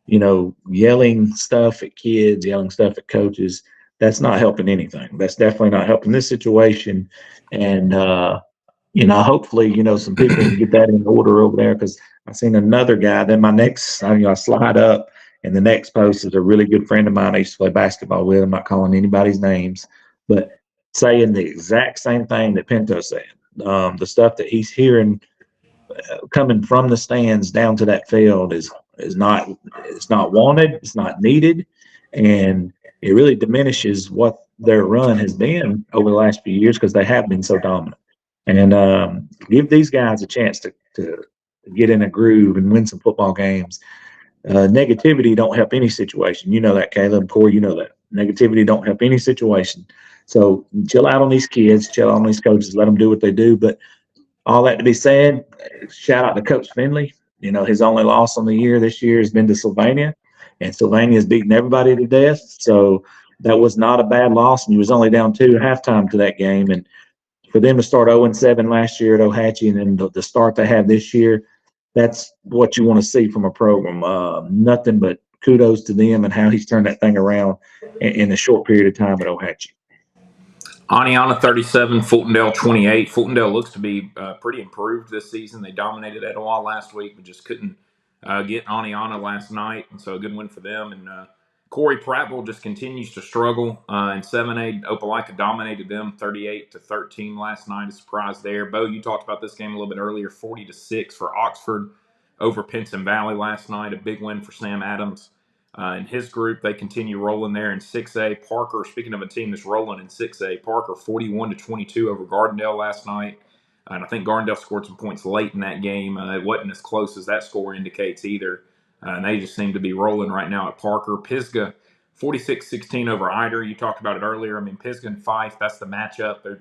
yelling stuff at kids, yelling stuff at coaches, that's not helping anything. That's definitely not helping this situation. And, hopefully, some people can get that in order over there, because I've seen another guy. Then my next, I slide up, and the next post is a really good friend of mine I used to play basketball with. I'm not calling anybody's names, but saying the exact same thing that Pinto said. The stuff that he's hearing coming from the stands down to that field is not wanted. It's not needed, and it really diminishes what their run has been over the last few years, because they have been so dominant. And give these guys a chance to get in a groove and win some football games. Negativity don't help any situation. You know that, Caleb. Corey, you know that. Negativity don't help any situation. So chill out on these kids, chill out on these coaches, let them do what they do. But all that to be said, shout out to Coach Finley. His only loss on the year this year has been to Sylvania, and Sylvania has beaten everybody to death. So that was not a bad loss, and he was only down 2 at halftime to that game. And for them to start 0-7 last year at Ohatchee, and then the start they have this year, that's what you want to see from a program. Nothing but kudos to them and how he's turned that thing around in a short period of time at Ohatchee. Aniana 37, Fultondale 28. Fultondale looks to be pretty improved this season. They dominated Etowah last week, but just couldn't get Aniana last night, and so a good win for them. And Corey Prattville just continues to struggle in 7A. Opelika dominated them 38-13 last night. A surprise there. Bo, you talked about this game a little bit earlier. 40-6 for Oxford over Pinson Valley last night. A big win for Sam Adams and his group. They continue rolling there in 6A. Parker, speaking of a team that's rolling in 6A, Parker 41-22 over Gardendale last night. And I think Gardendale scored some points late in that game. It wasn't as close as that score indicates either. And they just seem to be rolling right now at Parker. Pisgah, 46-16 over Eider. You talked about it earlier. I mean, Pisgah and Fife, that's the matchup.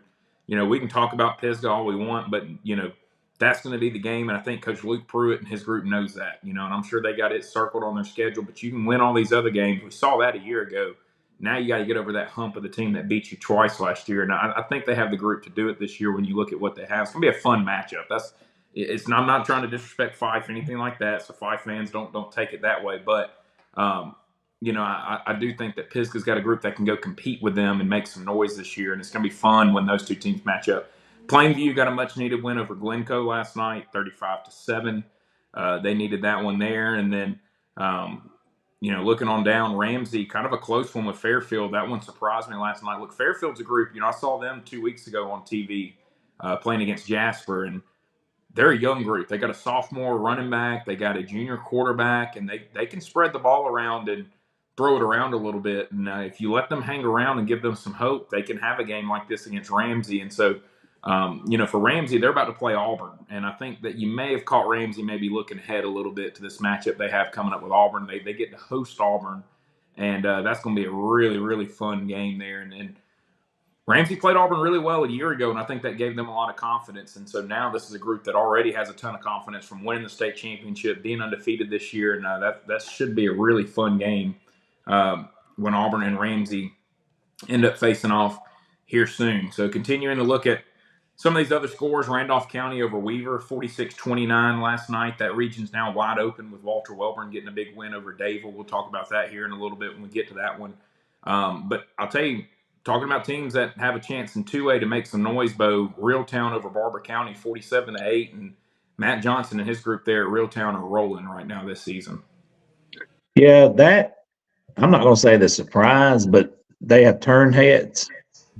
We can talk about Pisgah all we want, but, that's going to be the game. And I think Coach Luke Pruitt and his group knows that, and I'm sure they got it circled on their schedule. But you can win all these other games. We saw that a year ago. Now you got to get over that hump of the team that beat you twice last year. And I think they have the group to do it this year when you look at what they have. It's going to be a fun matchup. I'm not trying to disrespect Fife or anything like that, so Fife fans don't take it that way. But, I do think that Pisgah's got a group that can go compete with them and make some noise this year, and it's going to be fun when those two teams match up. Plainview got a much-needed win over Glencoe last night, 35-7. They needed that one there. And then, looking on down, Ramsey, kind of a close one with Fairfield. That one surprised me last night. Look, Fairfield's a group, I saw them 2 weeks ago on TV playing against Jasper, and they're a young group. They got a sophomore running back. They got a junior quarterback, and they can spread the ball around and throw it around a little bit. And if you let them hang around and give them some hope, they can have a game like this against Ramsey. And so, for Ramsey, they're about to play Auburn. And I think that you may have caught Ramsey maybe looking ahead a little bit to this matchup they have coming up with Auburn. They get to host Auburn, and that's going to be a really, really fun game there. And Ramsey played Auburn really well a year ago, and I think that gave them a lot of confidence. And so now this is a group that already has a ton of confidence from winning the state championship, being undefeated this year, and that should be a really fun game when Auburn and Ramsey end up facing off here soon. So continuing to look at some of these other scores, Randolph County over Weaver, 46-29 last night. That region's now wide open with Walter Welborn getting a big win over Dayville. We'll talk about that here in a little bit when we get to that one. But I'll tell you, talking about teams that have a chance in 2A to make some noise, Bo, Reeltown over Barber County, 47-8, and Matt Johnson and his group there at Reeltown are rolling right now this season. Yeah, I'm not going to say the surprise, but they have turned heads.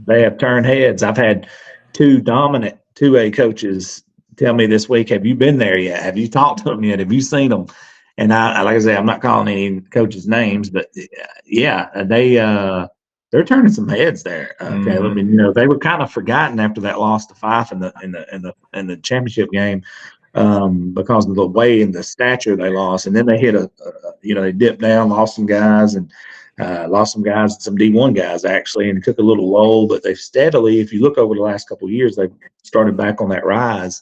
I've had 2 dominant 2A coaches tell me this week, have you been there yet? Have you talked to them yet? Have you seen them? And I like I say, I'm not calling any coaches' names, but yeah, they're turning some heads there, Caleb. And they were kind of forgotten after that loss to Fife in the championship game because of the way and the stature they lost. And then they hit they dipped down, lost some guys, and some D1 guys actually, and took a little lull. But they've steadily, if you look over the last couple of years, they've started back on that rise.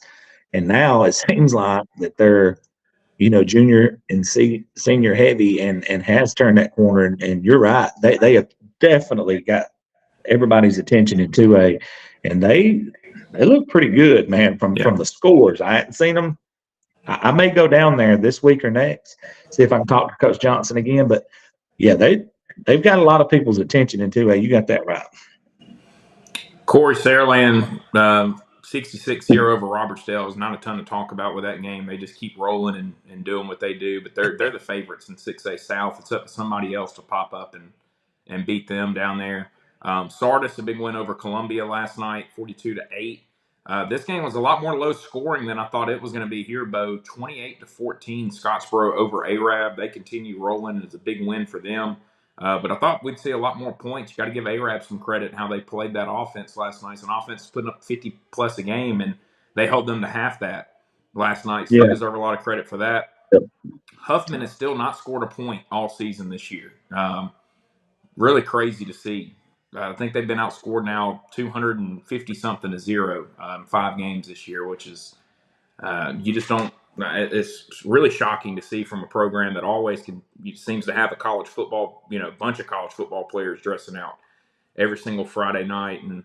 And now it seems like that they're junior and senior heavy and has turned that corner. And you're right. They have definitely got everybody's attention in 2A, and they look pretty good, man, from the scores. I hadn't seen them. I may go down there this week or next, see if I can talk to Coach Johnson again. But yeah, they've got a lot of people's attention in 2A. You got that right. Corey Saraland, 66-0 over Robertsdale is not a ton to talk about with that game. They just keep rolling and doing what they do, but they're the favorites in 6A South. It's up to somebody else to pop up and beat them down there. Sardis, a big win over Columbia last night, 42-8. This game was a lot more low scoring than I thought it was going to be here, Bo. 28-14, Scottsboro over Arab. They continue rolling. It's a big win for them. But I thought we'd see a lot more points. You got to give Arab some credit how they played that offense last night. An offense putting up 50-plus a game, and they held them to half that last night. So they deserve a lot of credit for that. Huffman has still not scored a point all season this year. Really crazy to see. I think they've been outscored now 250-something to 0 in 5 games this year, which is you just don't. It's really shocking to see from a program that always seems to have a college football, bunch of college football players dressing out every single Friday night. And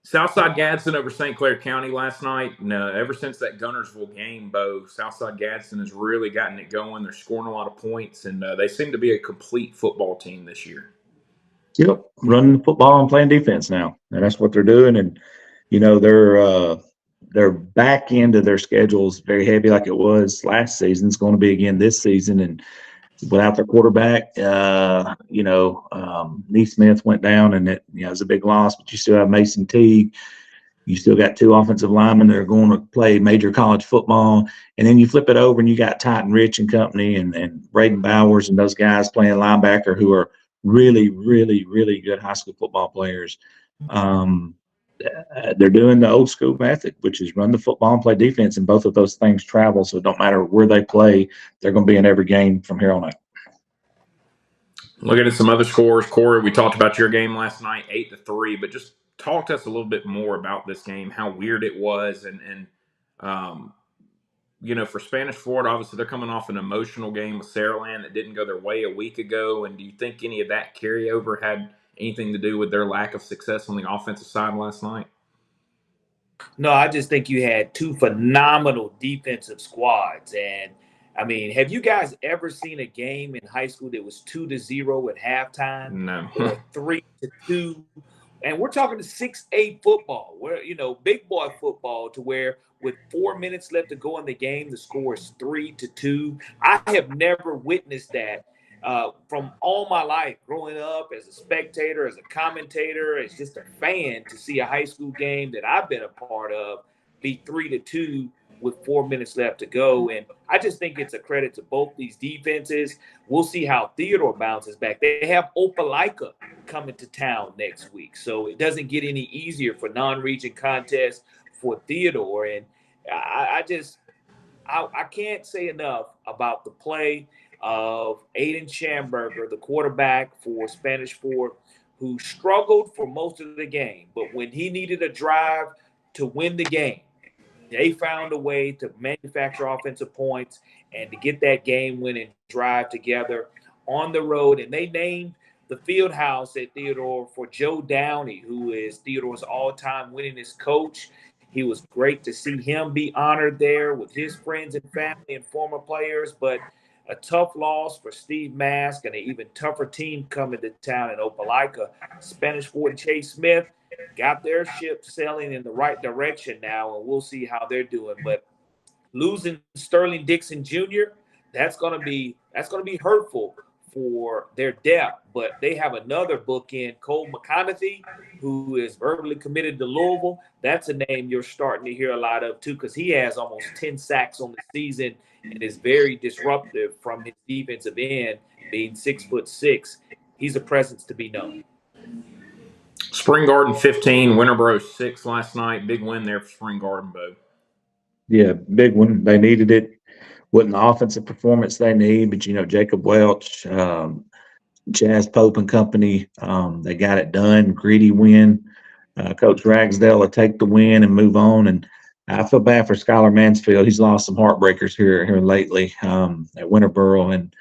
Southside Gadsden over St. Clair County last night. Ever since that Gunnersville game, Bo, Southside Gadsden has really gotten it going. They're scoring a lot of points, and they seem to be a complete football team this year. Yep, running the football and playing defense now, and that's what they're doing. And their back end of their schedule is very heavy, like it was last season. It's going to be again this season. And without their quarterback, Neesmith went down, and it was a big loss. But you still have Mason Teague. You still got 2 offensive linemen that are going to play major college football. And then you flip it over, and you got Titan Rich and company and Braden Bowers and those guys playing linebacker who are really, really, really good high school football players. They're doing the old school method, which is run the football and play defense, and both of those things travel. So it don't matter where they play, they're going to be in every game from here on out. Looking at some other scores, Corey, we talked about your game last night, 8-3, but just talk to us a little bit more about this game, how weird it was, and for Spanish Fort, obviously they're coming off an emotional game with Saraland that didn't go their way a week ago. And do you think any of that carryover had anything to do with their lack of success on the offensive side last night? No, I just think you had 2 phenomenal defensive squads. And, I mean, have you guys ever seen a game in high school that was 2-0 at halftime? No. Or 3-2? And we're talking to 6A football, where, big boy football, to where with 4 minutes left to go in the game, the score is 3-2. I have never witnessed that from all my life, growing up as a spectator, as a commentator, as just a fan, to see a high school game that I've been a part of be 3-2 with 4 minutes left to go. And I just think it's a credit to both these defenses. We'll see how Theodore bounces back. They have Opelika coming to town next week, so it doesn't get any easier for non-region contests for Theodore. And I can't say enough about the play of Aiden Schamberger, the quarterback for Spanish Fort, who struggled for most of the game. But when he needed a drive to win the game, they found a way to manufacture offensive points and to get that game-winning drive together on the road. And they named the field house at Theodore for Joe Downey, who is Theodore's all-time winningest coach. He was great to see him be honored there with his friends and family and former players. But a tough loss for Steve Mask and an even tougher team coming to town in Opelika. Spanish Fort and Chase Smith got their ship sailing in the right direction now, and we'll see how they're doing. But losing Sterling Dixon Jr., that's gonna be hurtful for their depth, but they have another bookend, Cole McConaughey, who is verbally committed to Louisville. That's a name you're starting to hear a lot of too, because he has almost 10 sacks on the season and is very disruptive from his defensive end, being 6'6". He's a presence to be known. Spring Garden 15, Winterboro 6 last night. Big win there for Spring Garden, Bo. Yeah, big one. They needed it. Wasn't the offensive performance they need, but Jacob Welch, Jazz Pope and company, they got it done. Greedy win. Coach Ragsdale will take the win and move on. And I feel bad for Skylar Mansfield. He's lost some heartbreakers here lately at Winterboro, and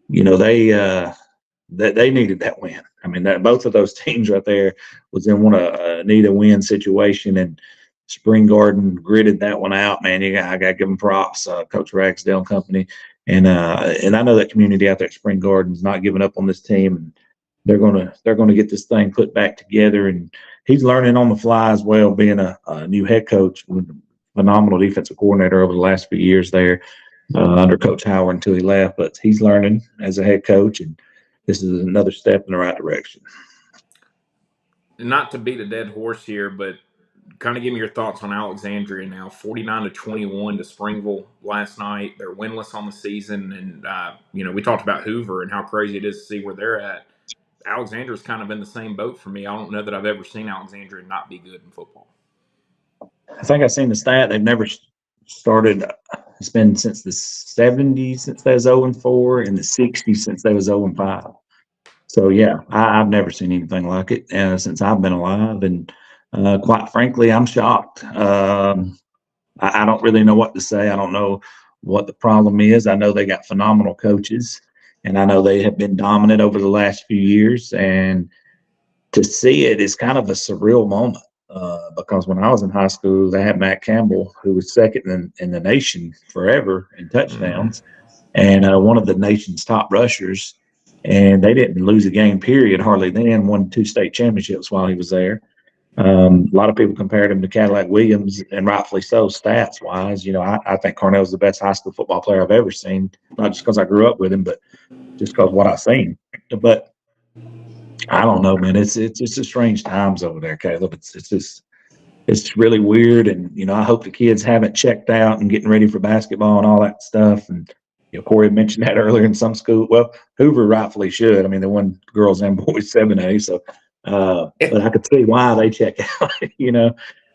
they needed that win. I mean, that both of those teams right there was in a need a win situation, and Spring Garden gritted that one out. Man, I got to give them props, Coach Ragsdale and company, and I know that community out there at Spring Garden's not giving up on this team, and they're gonna get this thing put back together. And he's learning on the fly as well, being a new head coach, phenomenal defensive coordinator over the last few years there under Coach Howard until he left. But he's learning as a head coach, and this is another step in the right direction. Not to beat a dead horse here, but kind of give me your thoughts on Alexandria now. 49-21 to Springville last night. They're winless on the season, and we talked about Hoover and how crazy it is to see where they're at. Alexandria's kind of in the same boat for me. I don't know that I've ever seen Alexandria not be good in football. I think I've seen the stat. They've never started. It's been since the 70s since they was 0-4, and the 60s since they was 0-5. So yeah, I've never seen anything like it since I've been alive, and quite frankly, I'm shocked. I don't really know what to say. I don't know what the problem is. I know they got phenomenal coaches, and I know they have been dominant over the last few years. And to see it is kind of a surreal moment because when I was in high school, they had Matt Campbell, who was second in the nation forever in touchdowns, and one of the nation's top rushers. And they didn't lose a game, period, hardly then. Won 2 state championships while he was there. A lot of people compared him to Cadillac Williams, and rightfully so, stats wise. I think Cornell's the best high school football player I've ever seen, not just because I grew up with him, but just because what I've seen. But I don't know, man. It's just a strange times over there, Caleb. It's really weird, and I hope the kids haven't checked out and getting ready for basketball and all that stuff. And Corey mentioned that earlier in some school. Well, Hoover rightfully should. I mean, they won girls and boys 7A, so. But I could see why they check out,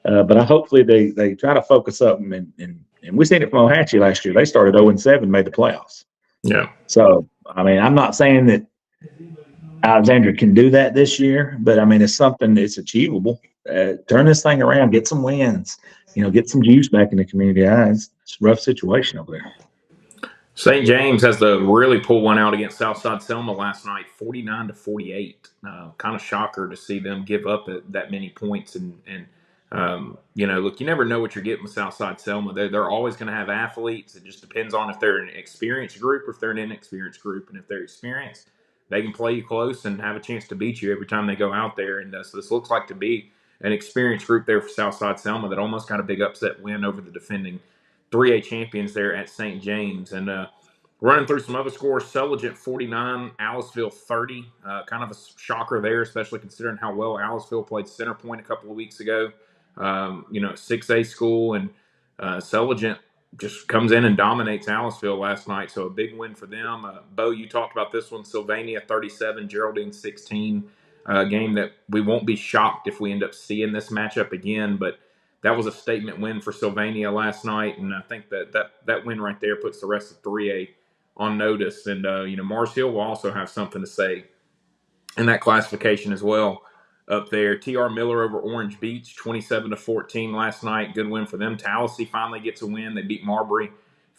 But hopefully they try to focus up, and we seen it from Ohatchee last year. They started 0-7, made the playoffs. Yeah. So I mean, I'm not saying that Alexandria can do that this year, but I mean, it's something that's achievable. Turn this thing around, get some wins, get some juice back in the community. It's a rough situation over there. St. James has to really pull one out against Southside Selma last night, 49-48. Kind of shocker to see them give up that many points. Look, you never know what you're getting with Southside Selma. They're always going to have athletes. It just depends on if they're an experienced group or if they're an inexperienced group. And if they're experienced, they can play you close and have a chance to beat you every time they go out there. And so this looks like to be an experienced group there for Southside Selma that almost got a big upset win over the defending 3A champions there at St. James. And running through some other scores, Selligent 49, Aliceville 30. Kind of a shocker there, especially considering how well Aliceville played Center Point a couple of weeks ago. 6A school, and Selligent just comes in and dominates Aliceville last night. So a big win for them. Bo, you talked about this one, Sylvania 37, Geraldine 16. Game that we won't be shocked if we end up seeing this matchup again, but that was a statement win for Sylvania last night, and I think that win right there puts the rest of 3A on notice. And Mars Hill will also have something to say in that classification as well up there. TR Miller over Orange Beach, 27-14 last night. Good win for them. Tallahassee finally gets a win. They beat Marbury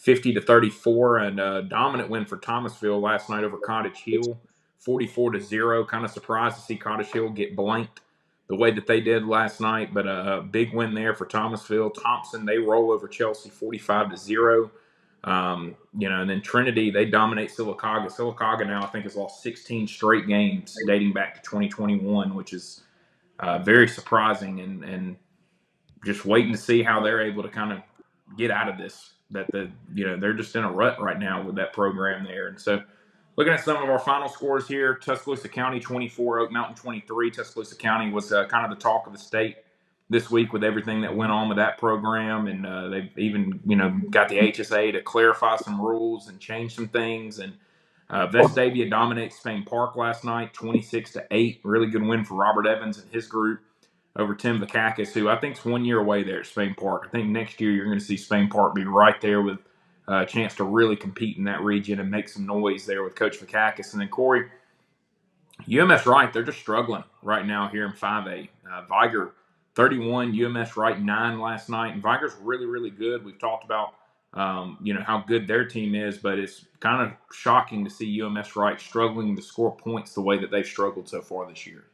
50-34, and a dominant win for Thomasville last night over Cottage Hill, 44-0. Kind of surprised to see Cottage Hill get blanked the way that they did last night, but a big win there for Thomasville. Thompson, they roll over Chelsea 45-0. And then Trinity, they dominate Sylacauga. Sylacauga now, I think, has lost 16 straight games dating back to 2021, which is very surprising, and just waiting to see how they're able to kind of get out of this. They're just in a rut right now with that program there. And so Looking at some of our final scores here, Tuscaloosa County 24, Oak Mountain 23. Tuscaloosa County was kind of the talk of the state this week with everything that went on with that program, and they've even got the AHSAA to clarify some rules and change some things. And Vestavia dominates Spain Park last night, 26-8. Really good win for Robert Evans and his group over Tim Vakakis, who I think is 1 year away there at Spain Park. I think next year you're going to see Spain Park be right there with a chance to really compete in that region and make some noise there with Coach Vakakis. And then, Corey, UMS Wright, they're just struggling right now here in 5A. Viger, 31, UMS Wright, 9 last night. And Viger's really, really good. We've talked about, how good their team is, but it's kind of shocking to see UMS Wright struggling to score points the way that they've struggled so far this year.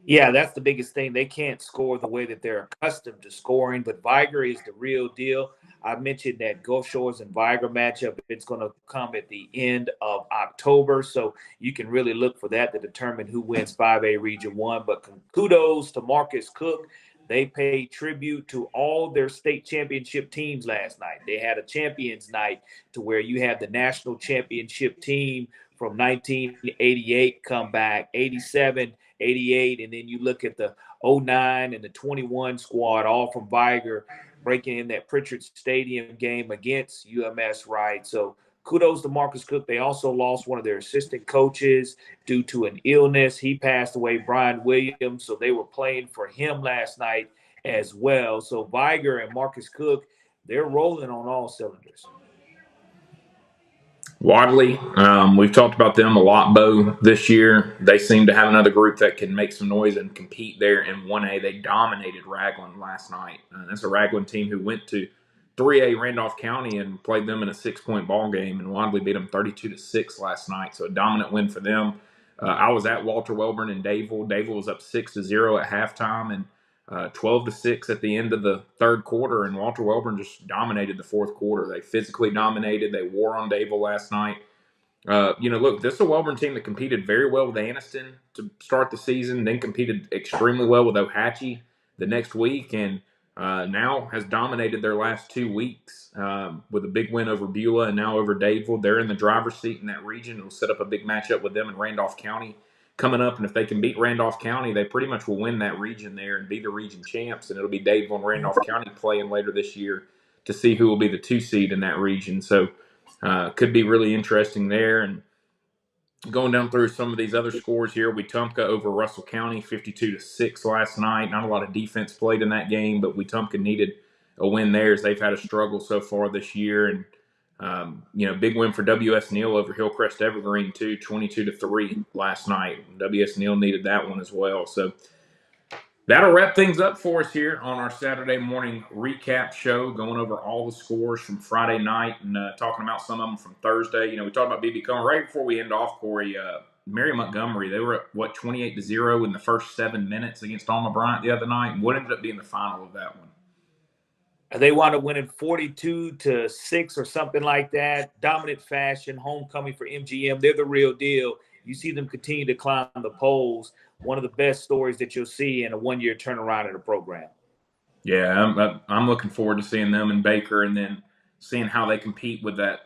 Yeah, that's the biggest thing. They can't score the way that they're accustomed to scoring, but Viger is the real deal. I mentioned that Gulf Shores and Viger matchup. It's going to come at the end of October, so you can really look for that to determine who wins 5A Region 1. But kudos to Marcus Cook. They paid tribute to all their state championship teams last night. They had a champions night to where you had the national championship team from 1988 come back, 87, 88, and then you look at the 09 and the 21 squad, all from Viger, breaking in that Pritchard Stadium game against UMS Wright. So kudos to Marcus Cook. They also lost one of their assistant coaches due to an illness. He passed away, Brian Williams. So they were playing for him last night as well. So Viger and Marcus Cook, they're rolling on all cylinders. Wadley, we've talked about them a lot, Bo, this year. They seem to have another group that can make some noise and compete there in 1A. They dominated Raglan last night. That's a Raglan team who went to 3A Randolph County and played them in a 6-point ball game, and Wadley beat them 32-6 last night, so a dominant win for them. I was at Walter Welborn in Dadeville. Dadeville was up 6-0 at halftime, and 12-6 at the end of the third quarter, and Walter Welborn just dominated the fourth quarter. They physically dominated. They wore on Dadeville last night. Look, this is a Welborn team that competed very well with Anniston to start the season, then competed extremely well with Ohatchee the next week, and now has dominated their last 2 weeks with a big win over Beulah and now over Dadeville. They're in the driver's seat in that region. It'll set up a big matchup with them in Randolph County coming up, and if they can beat Randolph County, they pretty much will win that region there and be the region champs, and it'll be Dadeville and Randolph County playing later this year to see who will be the 2 seed in that region. So could be really interesting there. And going down through some of these other scores here, Wetumpka over Russell County, 52-6 last night. Not a lot of defense played in that game, but Wetumpka needed a win there as they've had a struggle so far this year. And big win for W.S. Neal over Hillcrest Evergreen too, 22-3 last night. W.S. Neal needed that one as well. So that'll wrap things up for us here on our Saturday morning recap show, going over all the scores from Friday night and talking about some of them from Thursday. We talked about BB Cohen right before we end off, Corey. Mary Montgomery, they were at, 28-0 in the first 7 minutes against Alma Bryant the other night. And what ended up being the final of that one? They wound up winning 42-6 or something like that. Dominant fashion, homecoming for MGM. They're the real deal. You see them continue to climb the polls. One of the best stories that you'll see in a one-year turnaround in a program. Yeah, I'm looking forward to seeing them in Baker and then seeing how they compete with that,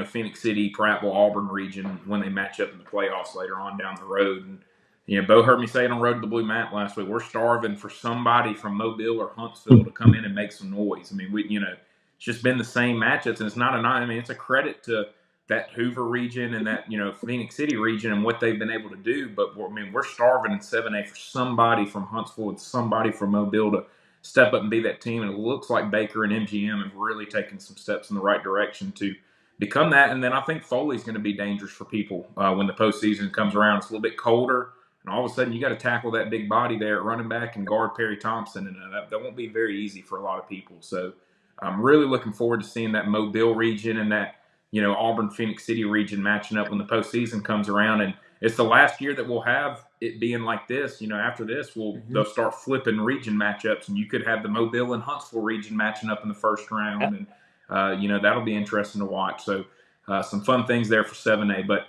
Phoenix City, Prattville, Auburn region when they match up in the playoffs later on down the road. And, Bo heard me say it on Road to the Blue Mat last week. We're starving for somebody from Mobile or Huntsville to come in and make some noise. I mean, it's just been the same matchups, and it's not it's a credit to that Hoover region and that, Phoenix City region and what they've been able to do. But, we're starving in 7A for somebody from Huntsville and somebody from Mobile to step up and be that team. And it looks like Baker and MGM have really taken some steps in the right direction to become that. And then I think Foley's going to be dangerous for people when the postseason comes around. It's a little bit colder, and all of a sudden you got to tackle that big body there at running back and guard Perry Thompson, and that won't be very easy for a lot of people. So I'm really looking forward to seeing that Mobile region and that Auburn Phoenix City region matching up when the postseason comes around. And it's the last year that we'll have it being like this. After this, they'll start flipping region matchups, and you could have the Mobile and Huntsville region matching up in the first round. Yep. And that'll be interesting to watch. So some fun things there for 7A. But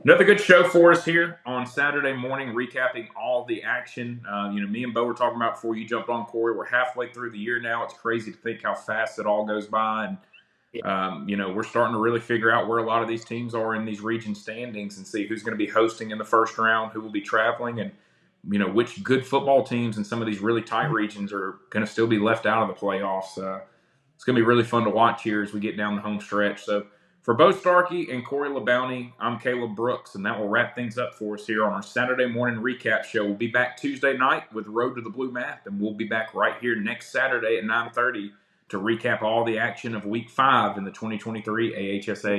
another good show for us here on Saturday morning, recapping all the action. Me and Bo were talking about before you jumped on, Corey. We're halfway through the year now. It's crazy to think how fast it all goes by. And We're starting to really figure out where a lot of these teams are in these region standings and see who's going to be hosting in the first round, who will be traveling, and which good football teams in some of these really tight regions are going to still be left out of the playoffs. It's going to be really fun to watch here as we get down the home stretch. So for Bo Starkey and Corey LaBounty, I'm Caleb Brooks, and that will wrap things up for us here on our Saturday morning recap show. We'll be back Tuesday night with Road to the Blue Map, and we'll be back right here next Saturday at 9:30 to recap all the action of Week 5 in the 2023 AHSAA